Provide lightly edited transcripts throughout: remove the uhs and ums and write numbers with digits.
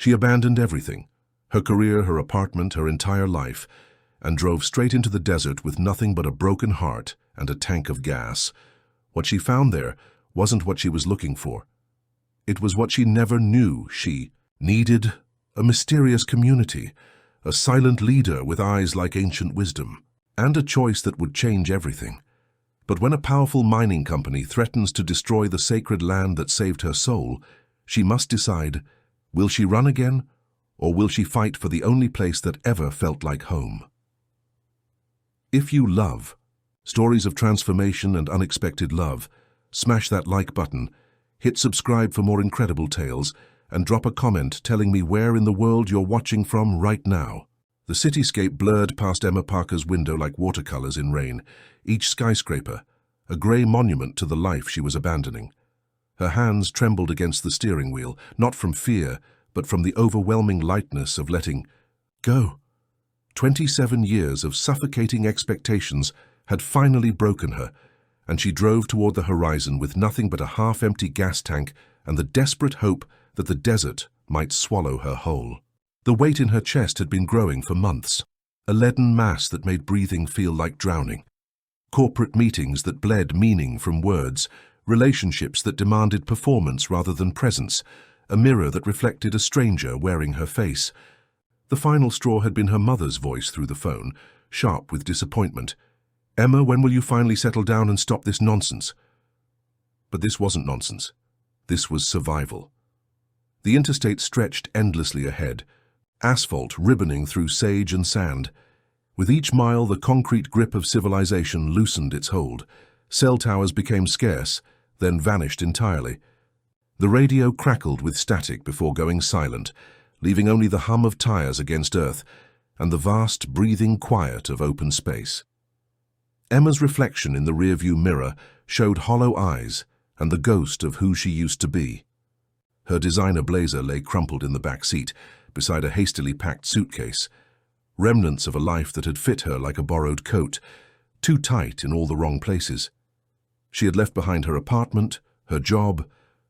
She abandoned everything, her career, her apartment, her entire life, and drove straight into the desert with nothing but a broken heart and a tank of gas. What she found there wasn't what she was looking for. It was what she never knew she needed: a mysterious community, a silent leader with eyes like ancient wisdom, and a choice that would change everything. But when a powerful mining company threatens to destroy the sacred land that saved her soul, she must decide, will she run again, or will she fight for the only place that ever felt like home? If you love stories of transformation and unexpected love, smash that like button, hit subscribe for more incredible tales, and drop a comment telling me where in the world you're watching from right now. The cityscape blurred past Emma Parker's window like watercolors in rain, each skyscraper a gray monument to the life she was abandoning. Her hands trembled against the steering wheel, not from fear, but from the overwhelming lightness of letting go. 27 years of suffocating expectations had finally broken her, and she drove toward the horizon with nothing but a half-empty gas tank and the desperate hope that the desert might swallow her whole. The weight in her chest had been growing for months, a leaden mass that made breathing feel like drowning. Corporate meetings that bled meaning from words, relationships that demanded performance rather than presence, a mirror that reflected a stranger wearing her face. The final straw had been her mother's voice through the phone, sharp with disappointment. "Emma, when will you finally settle down and stop this nonsense?" But this wasn't nonsense. This was survival. The interstate stretched endlessly ahead, asphalt ribboning through sage and sand. With each mile, the concrete grip of civilization loosened its hold. Cell towers became scarce, then vanished entirely. The radio crackled with static before going silent, leaving only the hum of tires against earth and the vast, breathing quiet of open space. Emma's reflection in the rearview mirror showed hollow eyes and the ghost of who she used to be. Her designer blazer lay crumpled in the back seat, beside a hastily packed suitcase, remnants of a life that had fit her like a borrowed coat, too tight in all the wrong places. She had left behind her apartment, her job,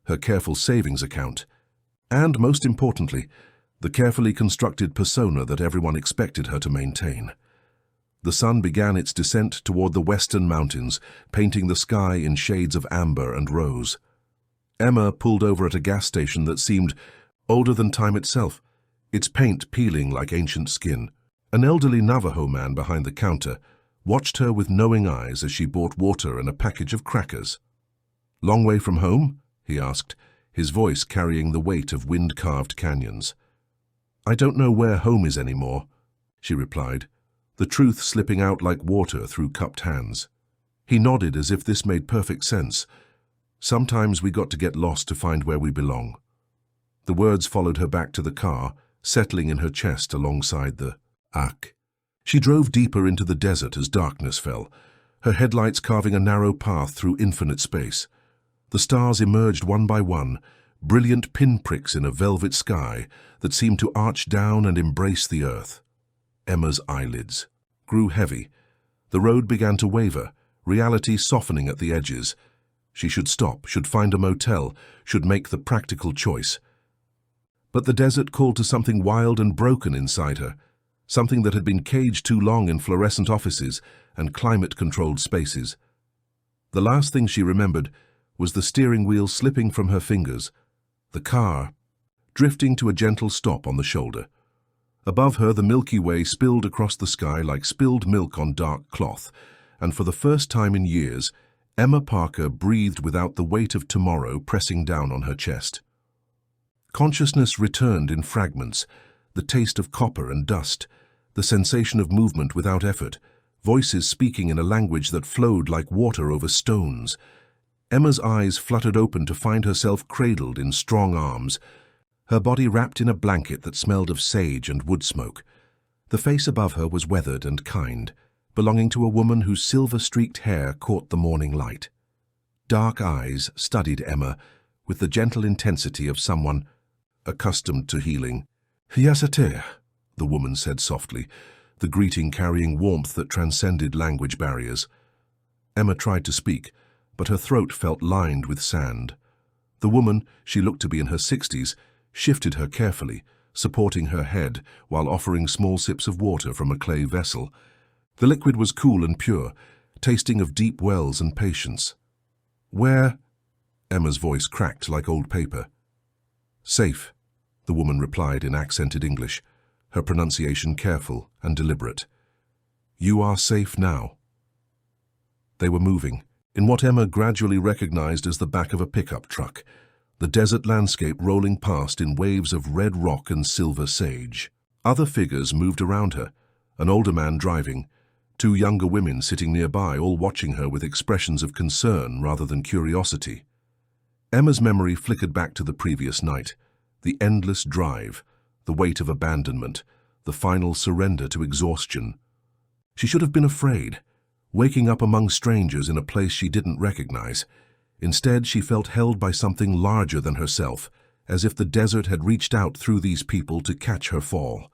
her careful savings account, and, most importantly, the carefully constructed persona that everyone expected her to maintain. The sun began its descent toward the western mountains, painting the sky in shades of amber and rose. Emma pulled over at a gas station that seemed older than time itself, its paint peeling like ancient skin. An elderly Navajo man behind the counter watched her with knowing eyes as she bought water and a package of crackers. "Long way from home?" he asked, his voice carrying the weight of wind-carved canyons. "I don't know where home is anymore," she replied, the truth slipping out like water through cupped hands. He nodded as if this made perfect sense. "Sometimes we got to get lost to find where we belong." The words followed her back to the car, settling in her chest alongside the Awoke. She drove deeper into the desert as darkness fell, her headlights carving a narrow path through infinite space. The stars emerged one by one, brilliant pinpricks in a velvet sky that seemed to arch down and embrace the earth. Emma's eyelids grew heavy. The road began to waver, reality softening at the edges. She should stop, should find a motel, should make the practical choice. But the desert called to something wild and broken inside her, something that had been caged too long in fluorescent offices and climate-controlled spaces. The last thing she remembered was the steering wheel slipping from her fingers, the car drifting to a gentle stop on the shoulder. Above her, the Milky Way spilled across the sky like spilled milk on dark cloth, and for the first time in years, Emma Parker breathed without the weight of tomorrow pressing down on her chest. Consciousness returned in fragments, the taste of copper and dust, the sensation of movement without effort, voices speaking in a language that flowed like water over stones. Emma's eyes fluttered open to find herself cradled in strong arms, her body wrapped in a blanket that smelled of sage and wood smoke. The face above her was weathered and kind, belonging to a woman whose silver-streaked hair caught the morning light. Dark eyes studied Emma with the gentle intensity of someone accustomed to healing. "Yasate," the woman said softly, the greeting carrying warmth that transcended language barriers. Emma tried to speak, but her throat felt lined with sand. The woman, she looked to be in her 60s, shifted her carefully, supporting her head while offering small sips of water from a clay vessel. The liquid was cool and pure, tasting of deep wells and patience. "Where?" Emma's voice cracked like old paper. "Safe," the woman replied in accented English, her pronunciation careful and deliberate. "You are safe now." They were moving, in what Emma gradually recognized as the back of a pickup truck, the desert landscape rolling past in waves of red rock and silver sage. Other figures moved around her, an older man driving, two younger women sitting nearby, all watching her with expressions of concern rather than curiosity. Emma's memory flickered back to the previous night, the endless drive, the weight of abandonment, the final surrender to exhaustion. She should have been afraid, waking up among strangers in a place she didn't recognize. Instead, she felt held by something larger than herself, as if the desert had reached out through these people to catch her fall.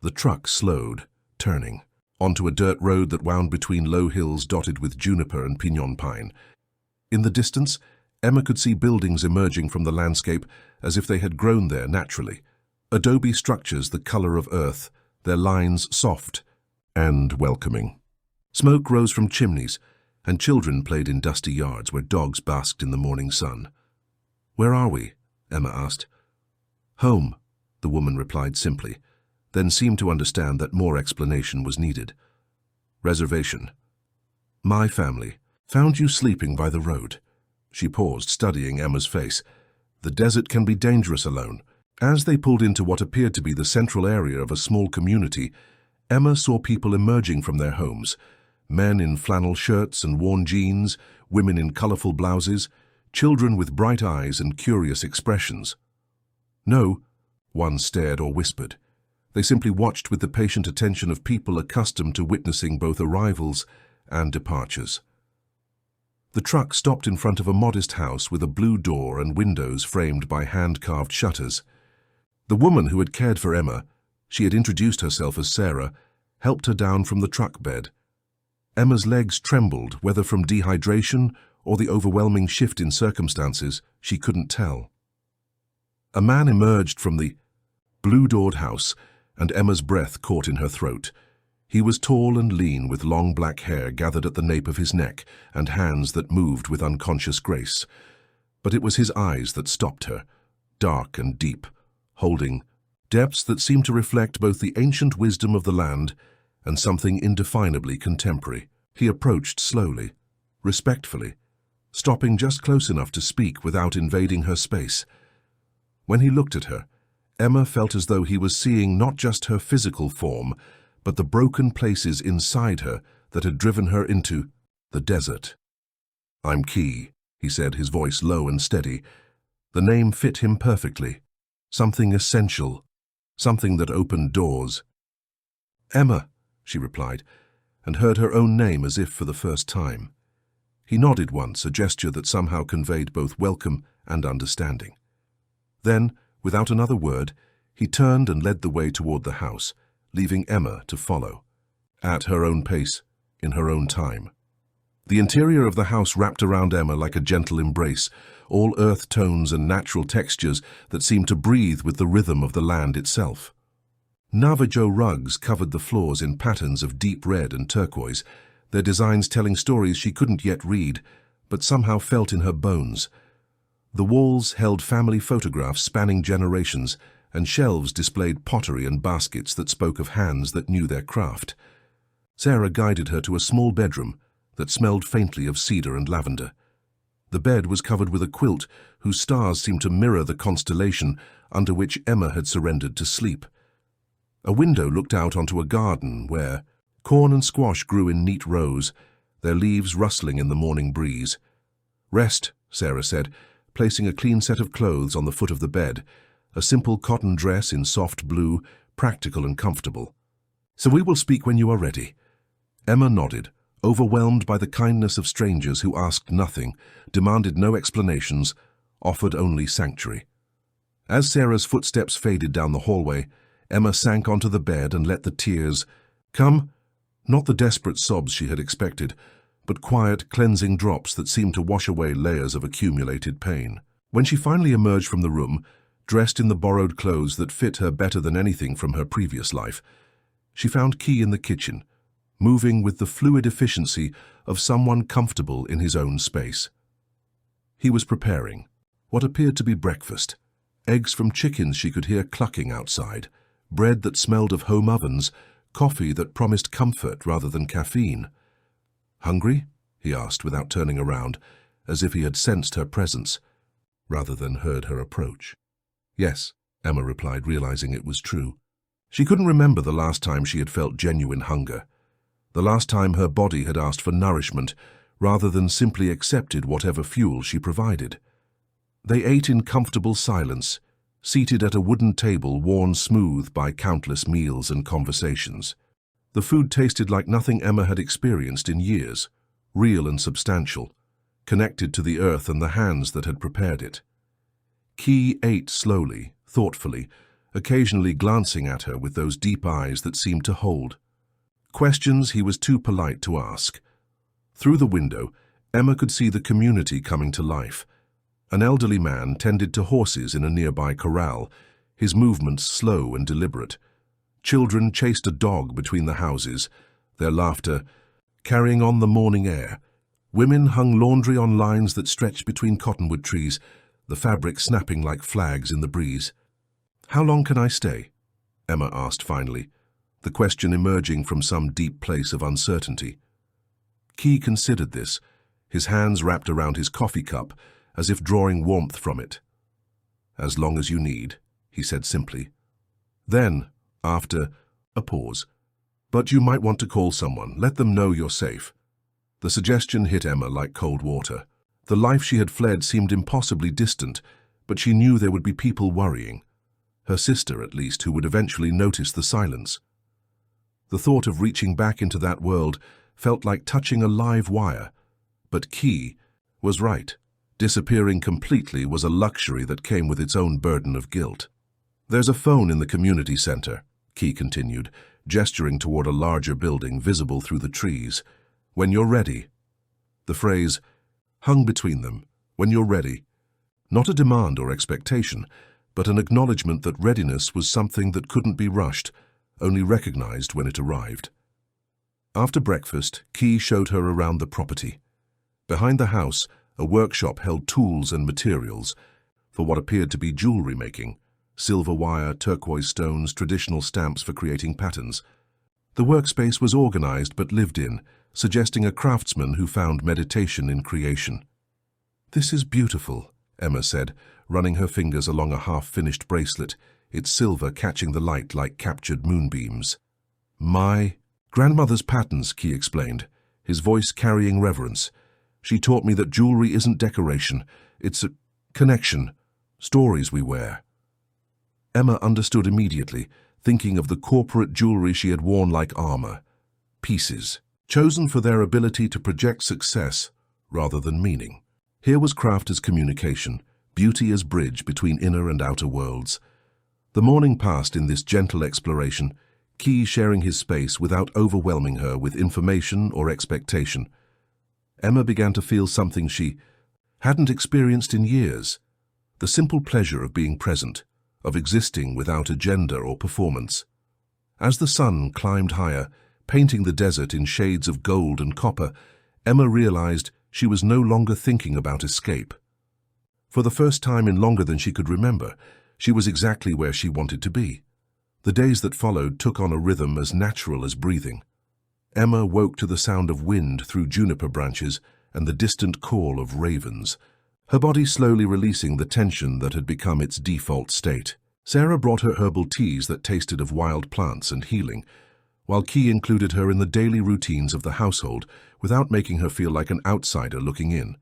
The truck slowed, turning, onto a dirt road that wound between low hills dotted with juniper and pinon pine. In the distance, Emma could see buildings emerging from the landscape as if they had grown there naturally. Adobe structures the color of earth, their lines soft and welcoming. Smoke rose from chimneys, and children played in dusty yards where dogs basked in the morning sun. "Where are we?" Emma asked. "Home," the woman replied simply, then seemed to understand that more explanation was needed. "Reservation. My family found you sleeping by the road." She paused, studying Emma's face. The desert can be dangerous alone. As they pulled into what appeared to be the central area of a small community, Emma saw people emerging from their homes. Men in flannel shirts and worn jeans, women in colorful blouses, children with bright eyes and curious expressions. "No," one stared or whispered. They simply watched with the patient attention of people accustomed to witnessing both arrivals and departures. The truck stopped in front of a modest house with a blue door and windows framed by hand-carved shutters. The woman who had cared for Emma, she had introduced herself as Sarah, helped her down from the truck bed. Emma's legs trembled, whether from dehydration or the overwhelming shift in circumstances, she couldn't tell. A man emerged from the blue-doored house, and Emma's breath caught in her throat. He was tall and lean, with long black hair gathered at the nape of his neck and hands that moved with unconscious grace. But it was his eyes that stopped her, dark and deep, holding depths that seemed to reflect both the ancient wisdom of the land and something indefinably contemporary. He approached slowly, respectfully, stopping just close enough to speak without invading her space. When he looked at her, Emma felt as though he was seeing not just her physical form, but the broken places inside her that had driven her into the desert. "I'm Key," he said, his voice low and steady. The name fit him perfectly. Something essential, something that opened doors. "Emma," she replied, and heard her own name as if for the first time. He nodded once, a gesture that somehow conveyed both welcome and understanding. Then, without another word, he turned and led the way toward the house, leaving Emma to follow, at her own pace, in her own time. The interior of the house wrapped around Emma like a gentle embrace, all earth tones and natural textures that seemed to breathe with the rhythm of the land itself. Navajo rugs covered the floors in patterns of deep red and turquoise, their designs telling stories she couldn't yet read, but somehow felt in her bones. The walls held family photographs spanning generations, and shelves displayed pottery and baskets that spoke of hands that knew their craft. Sarah guided her to a small bedroom that smelled faintly of cedar and lavender. The bed was covered with a quilt whose stars seemed to mirror the constellation under which Emma had surrendered to sleep. A window looked out onto a garden where corn and squash grew in neat rows, their leaves rustling in the morning breeze. "Rest," Sarah said, placing a clean set of clothes on the foot of the bed, a simple cotton dress in soft blue, practical and comfortable. "So we will speak when you are ready." Emma nodded, overwhelmed by the kindness of strangers who asked nothing, demanded no explanations, offered only sanctuary. As Sarah's footsteps faded down the hallway, Emma sank onto the bed and let the tears come, not the desperate sobs she had expected, but quiet, cleansing drops that seemed to wash away layers of accumulated pain. When she finally emerged from the room, Dressed in the borrowed clothes that fit her better than anything from her previous life, she found Key in the kitchen, moving with the fluid efficiency of someone comfortable in his own space. He was preparing what appeared to be breakfast, eggs from chickens she could hear clucking outside, bread that smelled of home ovens, coffee that promised comfort rather than caffeine. "Hungry?" he asked without turning around, as if he had sensed her presence, rather than heard her approach. "Yes," Emma replied, realizing it was true. She couldn't remember the last time she had felt genuine hunger, the last time her body had asked for nourishment rather than simply accepted whatever fuel she provided. They ate in comfortable silence, seated at a wooden table worn smooth by countless meals and conversations. The food tasted like nothing Emma had experienced in years, real and substantial, connected to the earth and the hands that had prepared it. Key ate slowly, thoughtfully, occasionally glancing at her with those deep eyes that seemed to hold questions he was too polite to ask. Through the window, Emma could see the community coming to life. An elderly man tended to horses in a nearby corral, his movements slow and deliberate. Children chased a dog between the houses, their laughter carrying on the morning air. Women hung laundry on lines that stretched between cottonwood trees, the fabric snapping like flags in the breeze. "How long can I stay?" Emma asked finally, the question emerging from some deep place of uncertainty. Key considered this, his hands wrapped around his coffee cup, as if drawing warmth from it. "As long as you need," he said simply. Then, after a pause, "But you might want to call someone, let them know you're safe." The suggestion hit Emma like cold water. The life she had fled seemed impossibly distant, but she knew there would be people worrying. Her sister, at least, who would eventually notice the silence. The thought of reaching back into that world felt like touching a live wire. But Key was right. Disappearing completely was a luxury that came with its own burden of guilt. "There's a phone in the community center," Key continued, gesturing toward a larger building visible through the trees. "When you're ready." The phrase hung between them, "when you're ready." Not a demand or expectation, but an acknowledgement that readiness was something that couldn't be rushed, only recognized when it arrived. After breakfast, Key showed her around the property. Behind the house, a workshop held tools and materials for what appeared to be jewelry making, silver wire, turquoise stones, traditional stamps for creating patterns. The workspace was organized but lived in, suggesting a craftsman who found meditation in creation. "This is beautiful," Emma said, running her fingers along a half-finished bracelet, its silver catching the light like captured moonbeams. "My grandmother's patterns," Key explained, his voice carrying reverence. "She taught me that jewelry isn't decoration, it's a connection, stories we wear." Emma understood immediately, thinking of the corporate jewelry she had worn like armor. Pieces, chosen for their ability to project success rather than meaning. Here was craft as communication, beauty as bridge between inner and outer worlds. The morning passed in this gentle exploration, Key sharing his space without overwhelming her with information or expectation. Emma began to feel something she hadn't experienced in years, the simple pleasure of being present, of existing without agenda or performance. As the sun climbed higher, painting the desert in shades of gold and copper, Emma realized she was no longer thinking about escape. For the first time in longer than she could remember, she was exactly where she wanted to be. The days that followed took on a rhythm as natural as breathing. Emma woke to the sound of wind through juniper branches and the distant call of ravens, her body slowly releasing the tension that had become its default state. Sarah brought her herbal teas that tasted of wild plants and healing, while Key included her in the daily routines of the household without making her feel like an outsider looking in.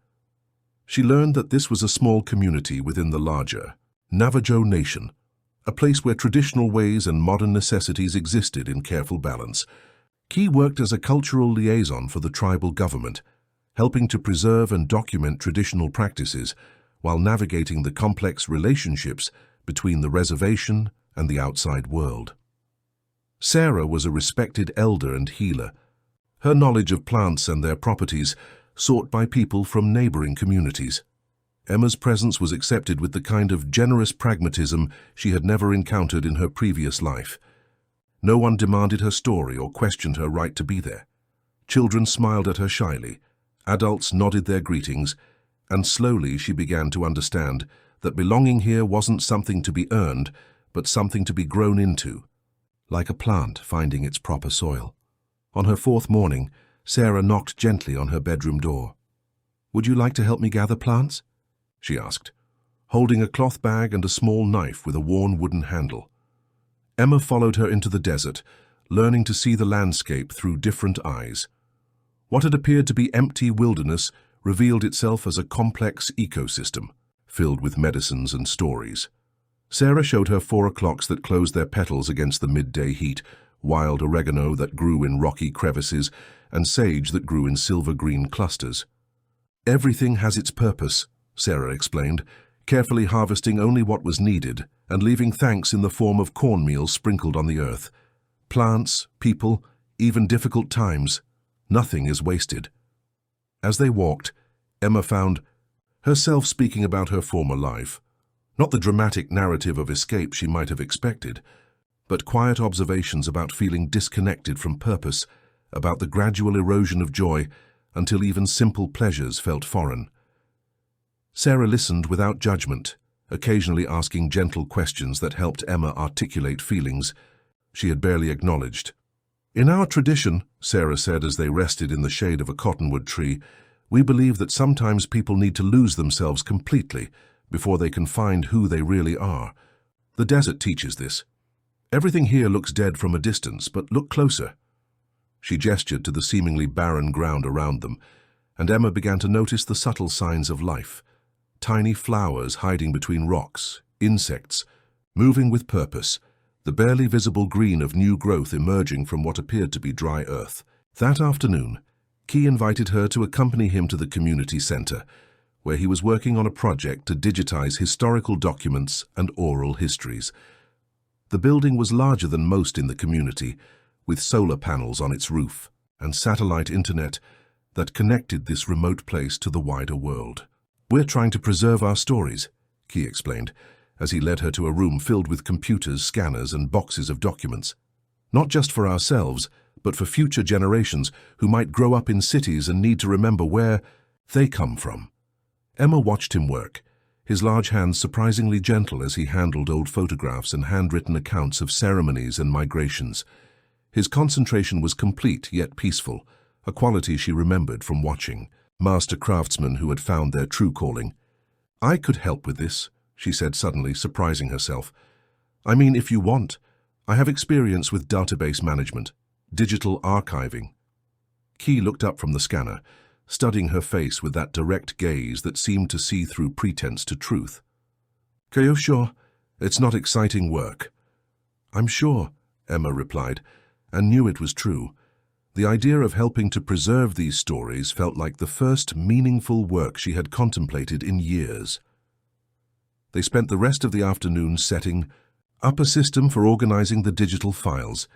She learned that this was a small community within the larger Navajo nation, a place where traditional ways and modern necessities existed in careful balance. Key worked as a cultural liaison for the tribal government, helping to preserve and document traditional practices while navigating the complex relationships between the reservation and the outside world. Sarah was a respected elder and healer, her knowledge of plants and their properties sought by people from neighboring communities. Emma's presence was accepted with the kind of generous pragmatism she had never encountered in her previous life. No one demanded her story or questioned her right to be there. Children smiled at her shyly, adults nodded their greetings, and slowly she began to understand that belonging here wasn't something to be earned, but something to be grown into, like a plant finding its proper soil. On her fourth morning, Sarah knocked gently on her bedroom door. "Would you like to help me gather plants?" she asked, holding a cloth bag and a small knife with a worn wooden handle. Emma followed her into the desert, learning to see the landscape through different eyes. What had appeared to be empty wilderness revealed itself as a complex ecosystem, filled with medicines and stories. Sarah showed her 4 o'clocks that closed their petals against the midday heat, wild oregano that grew in rocky crevices, and sage that grew in silver-green clusters. "Everything has its purpose," Sarah explained, carefully harvesting only what was needed and leaving thanks in the form of cornmeal sprinkled on the earth. Plants, people, even difficult times, nothing is wasted. As they walked, Emma found herself speaking about her former life, not the dramatic narrative of escape she might have expected, but quiet observations about feeling disconnected from purpose, about the gradual erosion of joy until even simple pleasures felt foreign. Sarah listened without judgment, occasionally asking gentle questions that helped Emma articulate feelings she had barely acknowledged. "In our tradition," Sarah said as they rested in the shade of a cottonwood tree, "we believe that sometimes people need to lose themselves completely before they can find who they really are. The desert teaches this. Everything here looks dead from a distance, but look closer." She gestured to the seemingly barren ground around them, and Emma began to notice the subtle signs of life. Tiny flowers hiding between rocks, insects, moving with purpose, the barely visible green of new growth emerging from what appeared to be dry earth. That afternoon, Key invited her to accompany him to the community center, where he was working on a project to digitize historical documents and oral histories. The building was larger than most in the community, with solar panels on its roof and satellite internet that connected this remote place to the wider world. "We're trying to preserve our stories," Key explained, as he led her to a room filled with computers, scanners, and boxes of documents. "Not just for ourselves, but for future generations who might grow up in cities and need to remember where they come from." Emma watched him work, his large hands surprisingly gentle as he handled old photographs and handwritten accounts of ceremonies and migrations. His concentration was complete yet peaceful, a quality she remembered from watching master craftsmen who had found their true calling. "I could help with this," she said suddenly, surprising herself. "I mean, if you want. I have experience with database management, digital archiving." Key looked up from the scanner, studying her face with that direct gaze that seemed to see through pretense to truth. "You're sure? It's not exciting work." "I'm sure," Emma replied, and knew it was true. The idea of helping to preserve these stories felt like the first meaningful work she had contemplated in years. They spent the rest of the afternoon setting up a system for organizing the digital files,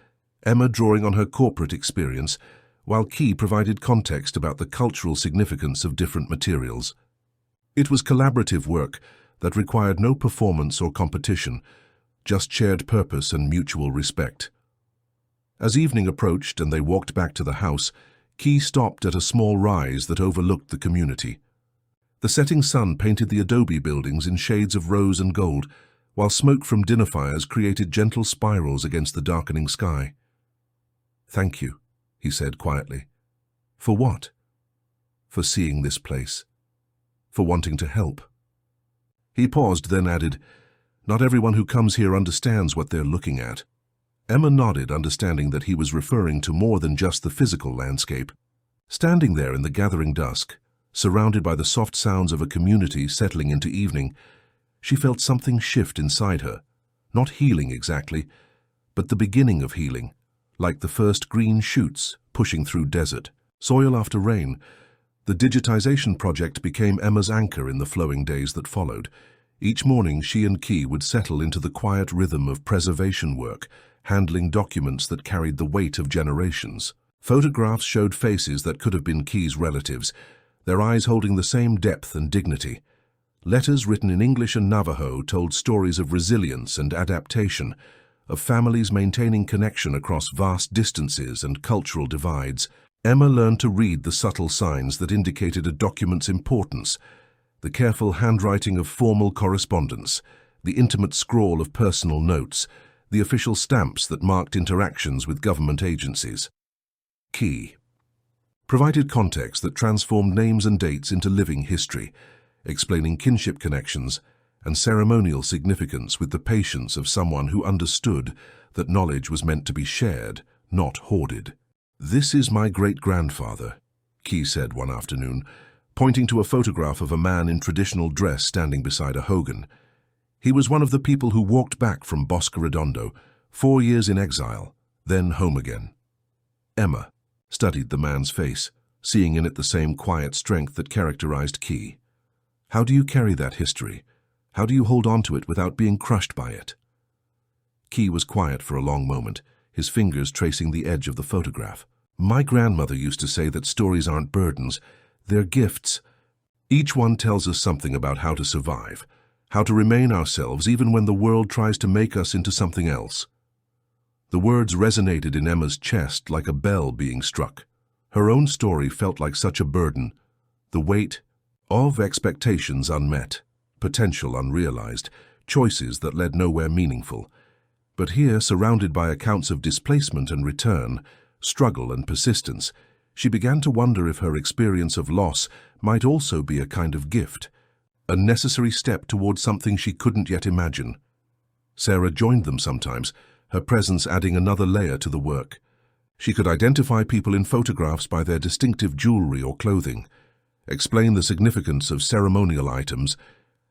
Emma drawing on her corporate experience, while Key provided context about the cultural significance of different materials. It was collaborative work that required no performance or competition, just shared purpose and mutual respect. As evening approached and they walked back to the house, Key stopped at a small rise that overlooked the community. The setting sun painted the adobe buildings in shades of rose and gold, while smoke from dinner fires created gentle spirals against the darkening sky. "Thank you," he said quietly. "For what?" "For seeing this place. For wanting to help." He paused, then added, "Not everyone who comes here understands what they're looking at." Emma nodded, understanding that he was referring to more than just the physical landscape. Standing there in the gathering dusk, surrounded by the soft sounds of a community settling into evening, she felt something shift inside her, not healing exactly, but the beginning of healing, like the first green shoots pushing through desert. Soil after rain, the digitization project became Emma's anchor in the flowing days that followed. Each morning she and Key would settle into the quiet rhythm of preservation work, handling documents that carried the weight of generations. Photographs showed faces that could have been Key's relatives, their eyes holding the same depth and dignity. Letters written in English and Navajo told stories of resilience and adaptation, of families maintaining connection across vast distances and cultural divides. Emma learned to read the subtle signs that indicated a document's importance, the careful handwriting of formal correspondence, the intimate scrawl of personal notes, the official stamps that marked interactions with government agencies. Key provided context that transformed names and dates into living history, explaining kinship connections and ceremonial significance with the patience of someone who understood that knowledge was meant to be shared, not hoarded. "This is my great-grandfather," Key said one afternoon, pointing to a photograph of a man in traditional dress standing beside a hogan. He was one of the people who walked back from Bosque Redondo, 4 years in exile, then home again. Emma studied the man's face, seeing in it the same quiet strength that characterized Key. How do you carry that history? How do you hold on to it without being crushed by it? Key was quiet for a long moment, his fingers tracing the edge of the photograph. "My grandmother used to say that stories aren't burdens, they're gifts. Each one tells us something about how to survive, how to remain ourselves even when the world tries to make us into something else." The words resonated in Emma's chest like a bell being struck. Her own story felt like such a burden, the weight of expectations unmet, potential unrealized, choices that led nowhere meaningful. But here, surrounded by accounts of displacement and return, struggle and persistence, she began to wonder if her experience of loss might also be a kind of gift, a necessary step towards something she couldn't yet imagine. Sarah joined them sometimes, her presence adding another layer to the work. She could identify people in photographs by their distinctive jewelry or clothing, explain the significance of ceremonial items,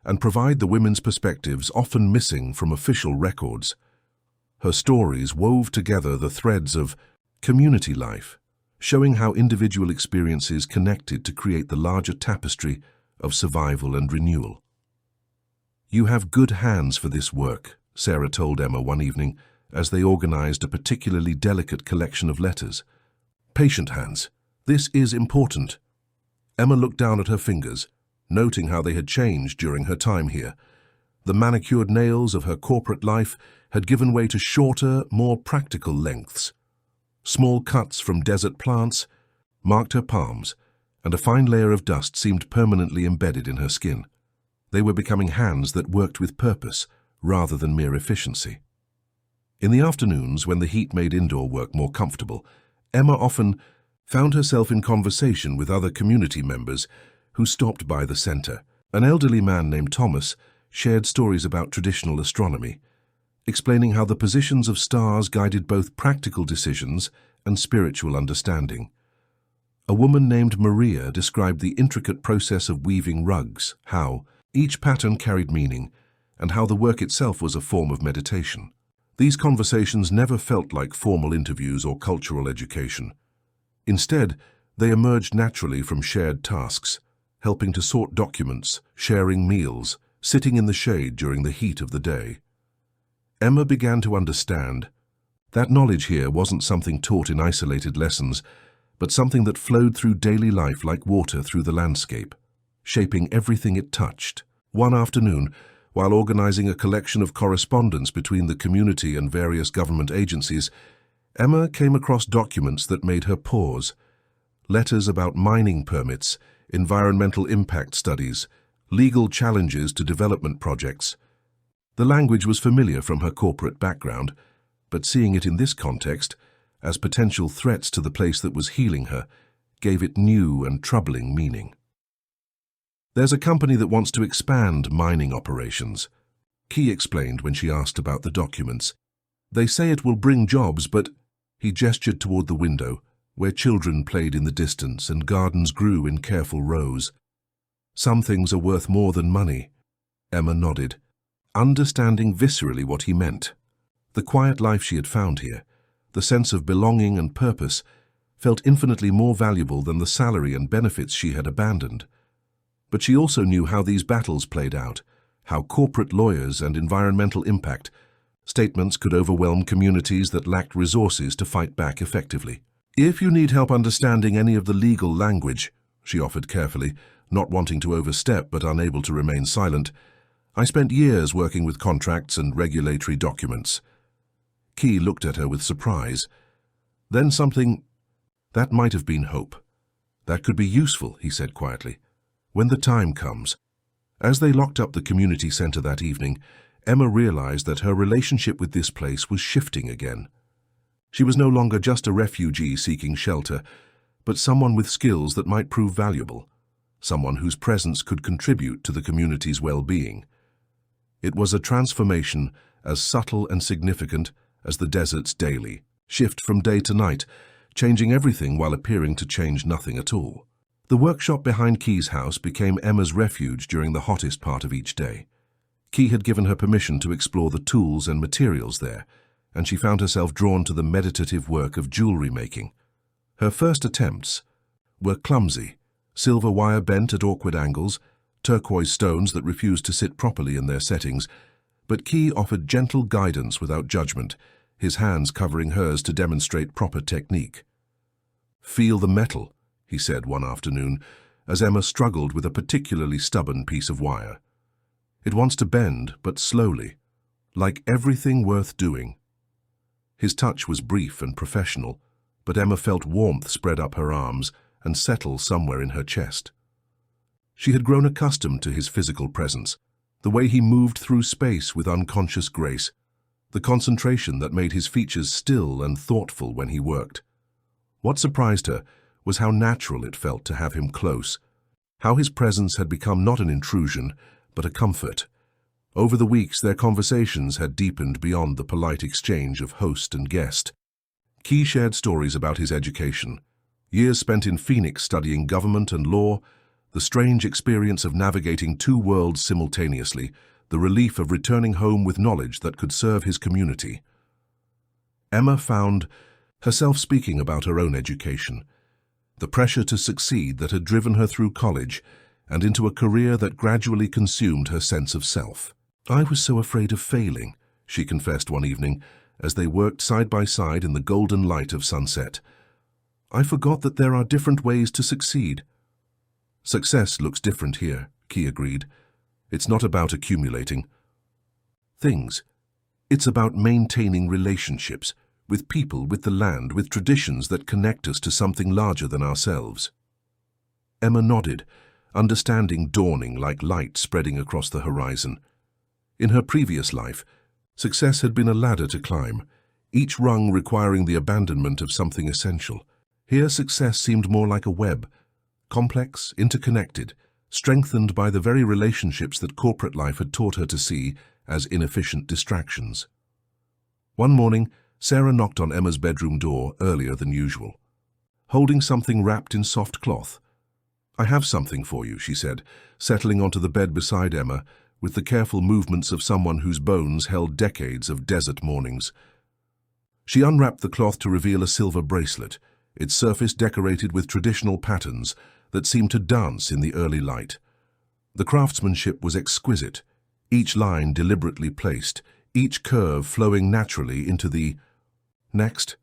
and provide the women's perspectives often missing from official records. Her stories wove together the threads of community life, showing how individual experiences connected to create the larger tapestry of survival and renewal. "You have good hands for this work," Sarah told Emma one evening as they organized a particularly delicate collection of letters. "Patient hands. This is important." Emma looked down at her fingers, noting how they had changed during her time here. The manicured nails of her corporate life had given way to shorter, more practical lengths. Small cuts from desert plants marked her palms, and a fine layer of dust seemed permanently embedded in her skin. They were becoming hands that worked with purpose rather than mere efficiency. In the afternoons, when the heat made indoor work more comfortable, Emma often found herself in conversation with other community members who stopped by the center. An elderly man named Thomas shared stories about traditional astronomy, explaining how the positions of stars guided both practical decisions and spiritual understanding. A woman named Maria described the intricate process of weaving rugs, how each pattern carried meaning, and how the work itself was a form of meditation. These conversations never felt like formal interviews or cultural education. Instead, they emerged naturally from shared tasks, helping to sort documents, sharing meals, sitting in the shade during the heat of the day. Emma began to understand that knowledge here wasn't something taught in isolated lessons, but something that flowed through daily life like water through the landscape, shaping everything it touched. One afternoon, while organizing a collection of correspondence between the community and various government agencies, Emma came across documents that made her pause. Letters about mining permits, environmental impact studies, legal challenges to development projects. The language was familiar from her corporate background, but seeing it in this context, as potential threats to the place that was healing her, gave it new and troubling meaning. "There's a company that wants to expand mining operations," Key explained when she asked about the documents. "They say it will bring jobs, but—" He gestured toward the window, where children played in the distance and gardens grew in careful rows. "Some things are worth more than money," Emma nodded, understanding viscerally what he meant. The quiet life she had found here, the sense of belonging and purpose, felt infinitely more valuable than the salary and benefits she had abandoned. But she also knew how these battles played out, how corporate lawyers and environmental impact statements could overwhelm communities that lacked resources to fight back effectively. "If you need help understanding any of the legal language," she offered carefully, not wanting to overstep but unable to remain silent. "I spent years working with contracts and regulatory documents." Key looked at her with surprise. Then something... That might have been hope. "That could be useful," he said quietly, "when the time comes." As they locked up the community center that evening, Emma realized that her relationship with this place was shifting again. She was no longer just a refugee seeking shelter, but someone with skills that might prove valuable, someone whose presence could contribute to the community's well-being. It was a transformation as subtle and significant as the desert's daily shift from day to night, changing everything while appearing to change nothing at all. The workshop behind Key's house became Emma's refuge during the hottest part of each day. Key had given her permission to explore the tools and materials there, and she found herself drawn to the meditative work of jewelry making. Her first attempts were clumsy, silver wire bent at awkward angles, turquoise stones that refused to sit properly in their settings, but Key offered gentle guidance without judgment, his hands covering hers to demonstrate proper technique. "Feel the metal," he said one afternoon, as Emma struggled with a particularly stubborn piece of wire. "It wants to bend, but slowly, like everything worth doing." His touch was brief and professional, but Emma felt warmth spread up her arms and settle somewhere in her chest. She had grown accustomed to his physical presence, the way he moved through space with unconscious grace, the concentration that made his features still and thoughtful when he worked. What surprised her was how natural it felt to have him close, how his presence had become not an intrusion, but a comfort. Over the weeks, their conversations had deepened beyond the polite exchange of host and guest. Key shared stories about his education, years spent in Phoenix studying government and law, the strange experience of navigating two worlds simultaneously, the relief of returning home with knowledge that could serve his community. Emma found herself speaking about her own education, the pressure to succeed that had driven her through college and into a career that gradually consumed her sense of self. "I was so afraid of failing," she confessed one evening, as they worked side by side in the golden light of sunset. "I forgot that there are different ways to succeed." "Success looks different here," Key agreed. "It's not about accumulating things. It's about maintaining relationships with people, with the land, with traditions that connect us to something larger than ourselves." Emma nodded, understanding dawning like light spreading across the horizon. In her previous life, success had been a ladder to climb, each rung requiring the abandonment of something essential. Here, success seemed more like a web, complex, interconnected, strengthened by the very relationships that corporate life had taught her to see as inefficient distractions. One morning, Sarah knocked on Emma's bedroom door earlier than usual, holding something wrapped in soft cloth. "I have something for you," she said, settling onto the bed beside Emma with the careful movements of someone whose bones held decades of desert mornings. She unwrapped the cloth to reveal a silver bracelet, its surface decorated with traditional patterns that seemed to dance in the early light. The craftsmanship was exquisite, each line deliberately placed, each curve flowing naturally into the next.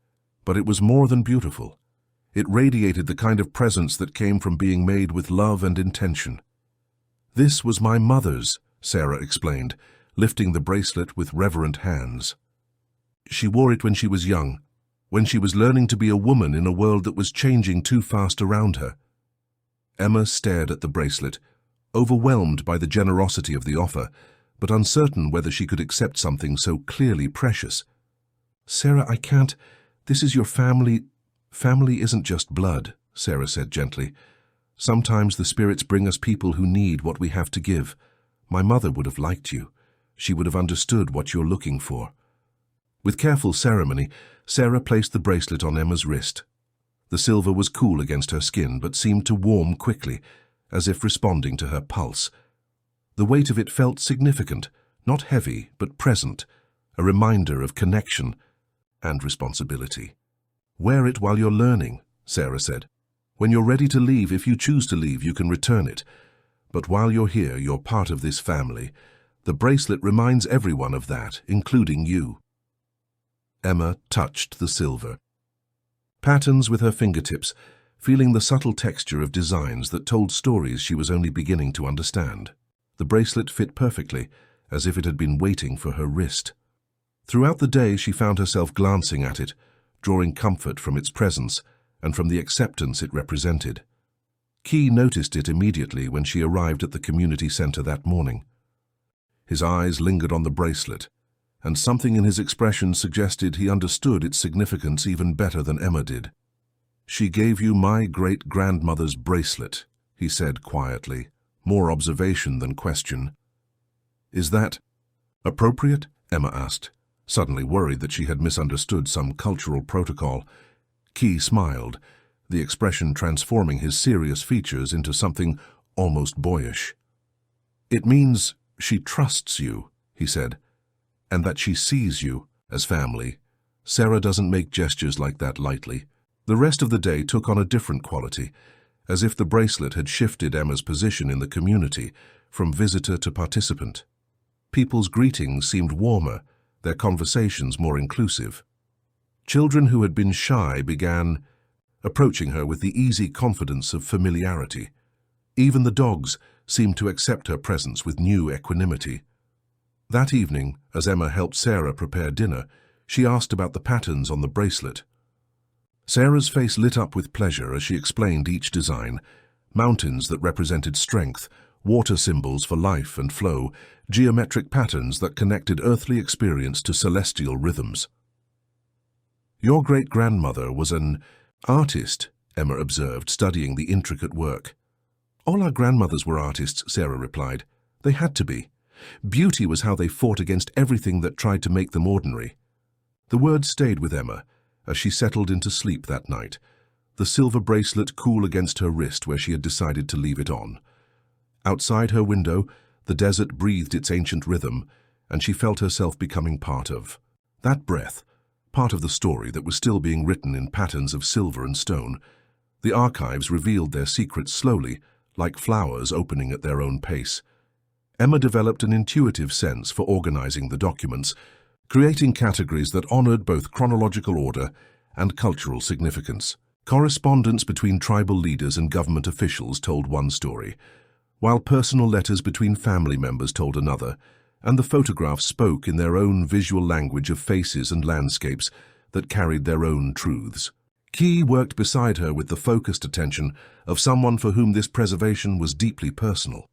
But it was more than beautiful. It radiated the kind of presence that came from being made with love and intention. "This was my mother's," Sarah explained, lifting the bracelet with reverent hands. "She wore it when she was young, when she was learning to be a woman in a world that was changing too fast around her." Emma stared at the bracelet, overwhelmed by the generosity of the offer, but uncertain whether she could accept something so clearly precious. "Sarah, I can't. This is your family." "Family isn't just blood," Sarah said gently. "Sometimes the spirits bring us people who need what we have to give. My mother would have liked you. She would have understood what you're looking for." With careful ceremony, Sarah placed the bracelet on Emma's wrist. The silver was cool against her skin, but seemed to warm quickly, as if responding to her pulse. The weight of it felt significant, not heavy, but present, a reminder of connection and responsibility. "Wear it while you're learning," Sarah said. "When you're ready to leave, if you choose to leave, you can return it. But while you're here, you're part of this family. The bracelet reminds everyone of that, including you." Emma touched the silver. Patterns with her fingertips, feeling the subtle texture of designs that told stories she was only beginning to understand. The bracelet fit perfectly, as if it had been waiting for her wrist. Throughout the day, she found herself glancing at it, drawing comfort from its presence and from the acceptance it represented. Key noticed it immediately when she arrived at the community center that morning. His eyes lingered on the bracelet, and something in his expression suggested he understood its significance even better than Emma did. "She gave you my great-grandmother's bracelet," he said quietly, more observation than question. "Is that appropriate?" Emma asked, suddenly worried that she had misunderstood some cultural protocol. Key smiled, the expression transforming his serious features into something almost boyish. "It means she trusts you," he said, "and that she sees you as family. Sarah doesn't make gestures like that lightly." The rest of the day took on a different quality, as if the bracelet had shifted Emma's position in the community from visitor to participant. People's greetings seemed warmer, their conversations more inclusive. Children who had been shy began approaching her with the easy confidence of familiarity. Even the dogs seemed to accept her presence with new equanimity. That evening, as Emma helped Sarah prepare dinner, she asked about the patterns on the bracelet. Sarah's face lit up with pleasure as she explained each design: mountains that represented strength, water symbols for life and flow, geometric patterns that connected earthly experience to celestial rhythms. "Your great-grandmother was an artist," Emma observed, studying the intricate work. "All our grandmothers were artists," Sarah replied. "They had to be. Beauty was how they fought against everything that tried to make them ordinary." The words stayed with Emma as she settled into sleep that night, the silver bracelet cool against her wrist where she had decided to leave it on. Outside her window, the desert breathed its ancient rhythm, and she felt herself becoming part of that breath, part of the story that was still being written in patterns of silver and stone. The archives revealed their secrets slowly, like flowers opening at their own pace. Emma developed an intuitive sense for organizing the documents, creating categories that honored both chronological order and cultural significance. Correspondence between tribal leaders and government officials told one story, while personal letters between family members told another, and the photographs spoke in their own visual language of faces and landscapes that carried their own truths. Key worked beside her with the focused attention of someone for whom this preservation was deeply personal.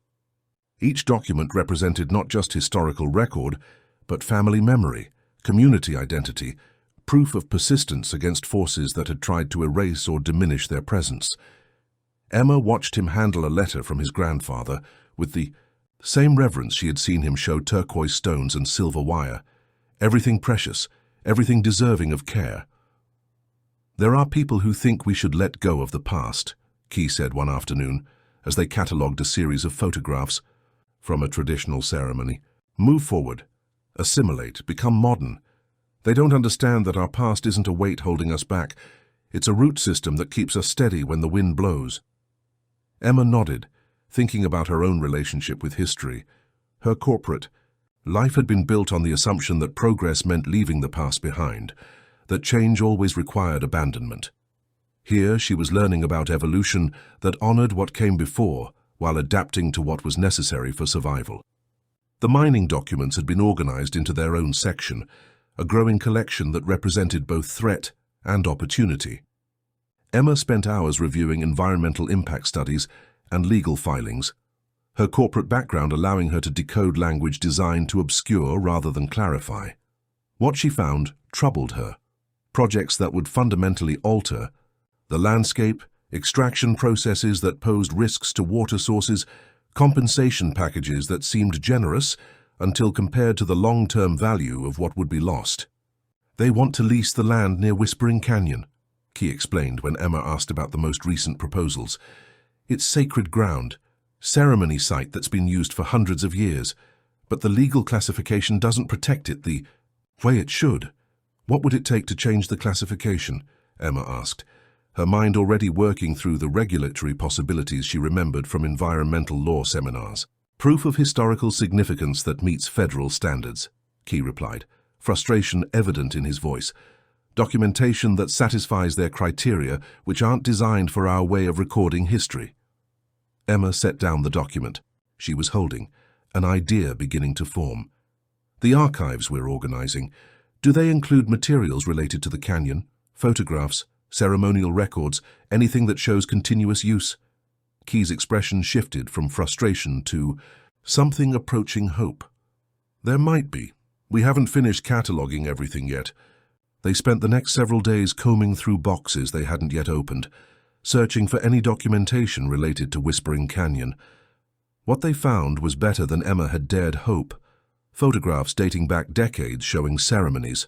Each document represented not just historical record, but family memory, community identity, proof of persistence against forces that had tried to erase or diminish their presence. Emma watched him handle a letter from his grandfather with the same reverence she had seen him show turquoise stones and silver wire, everything precious, everything deserving of care. "There are people who think we should let go of the past," Key said one afternoon, as they catalogued a series of photographs from a traditional ceremony. "Move forward. Assimilate, become modern. They don't understand that our past isn't a weight holding us back. It's a root system that keeps us steady when the wind blows." Emma nodded, thinking about her own relationship with history. Her corporate life had been built on the assumption that progress meant leaving the past behind, that change always required abandonment. Here she was learning about evolution that honored what came before while adapting to what was necessary for survival. The mining documents had been organized into their own section, a growing collection that represented both threat and opportunity. Emma spent hours reviewing environmental impact studies and legal filings, her corporate background allowing her to decode language designed to obscure rather than clarify. What she found troubled her. Projects that would fundamentally alter the landscape, extraction processes that posed risks to water sources, compensation packages that seemed generous until compared to the long-term value of what would be lost. "They want to lease the land near Whispering Canyon," Key explained when Emma asked about the most recent proposals. "It's sacred ground, ceremony site that's been used for hundreds of years, but the legal classification doesn't protect it the way it should." "What would it take to change the classification?" Emma asked, her mind already working through the regulatory possibilities she remembered from environmental law seminars. "Proof of historical significance that meets federal standards," Key replied, frustration evident in his voice. Documentation that satisfies their criteria, which aren't designed for our way of recording history. Emma set down the document she was holding, an idea beginning to form. The archives we're organizing, do they include materials related to the canyon, photographs, ceremonial records, anything that shows continuous use? Key's expression shifted from frustration to something approaching hope. There might be. We haven't finished cataloging everything yet. They spent the next several days combing through boxes they hadn't yet opened, searching for any documentation related to Whispering Canyon. What they found was better than Emma had dared hope. Photographs dating back decades showing ceremonies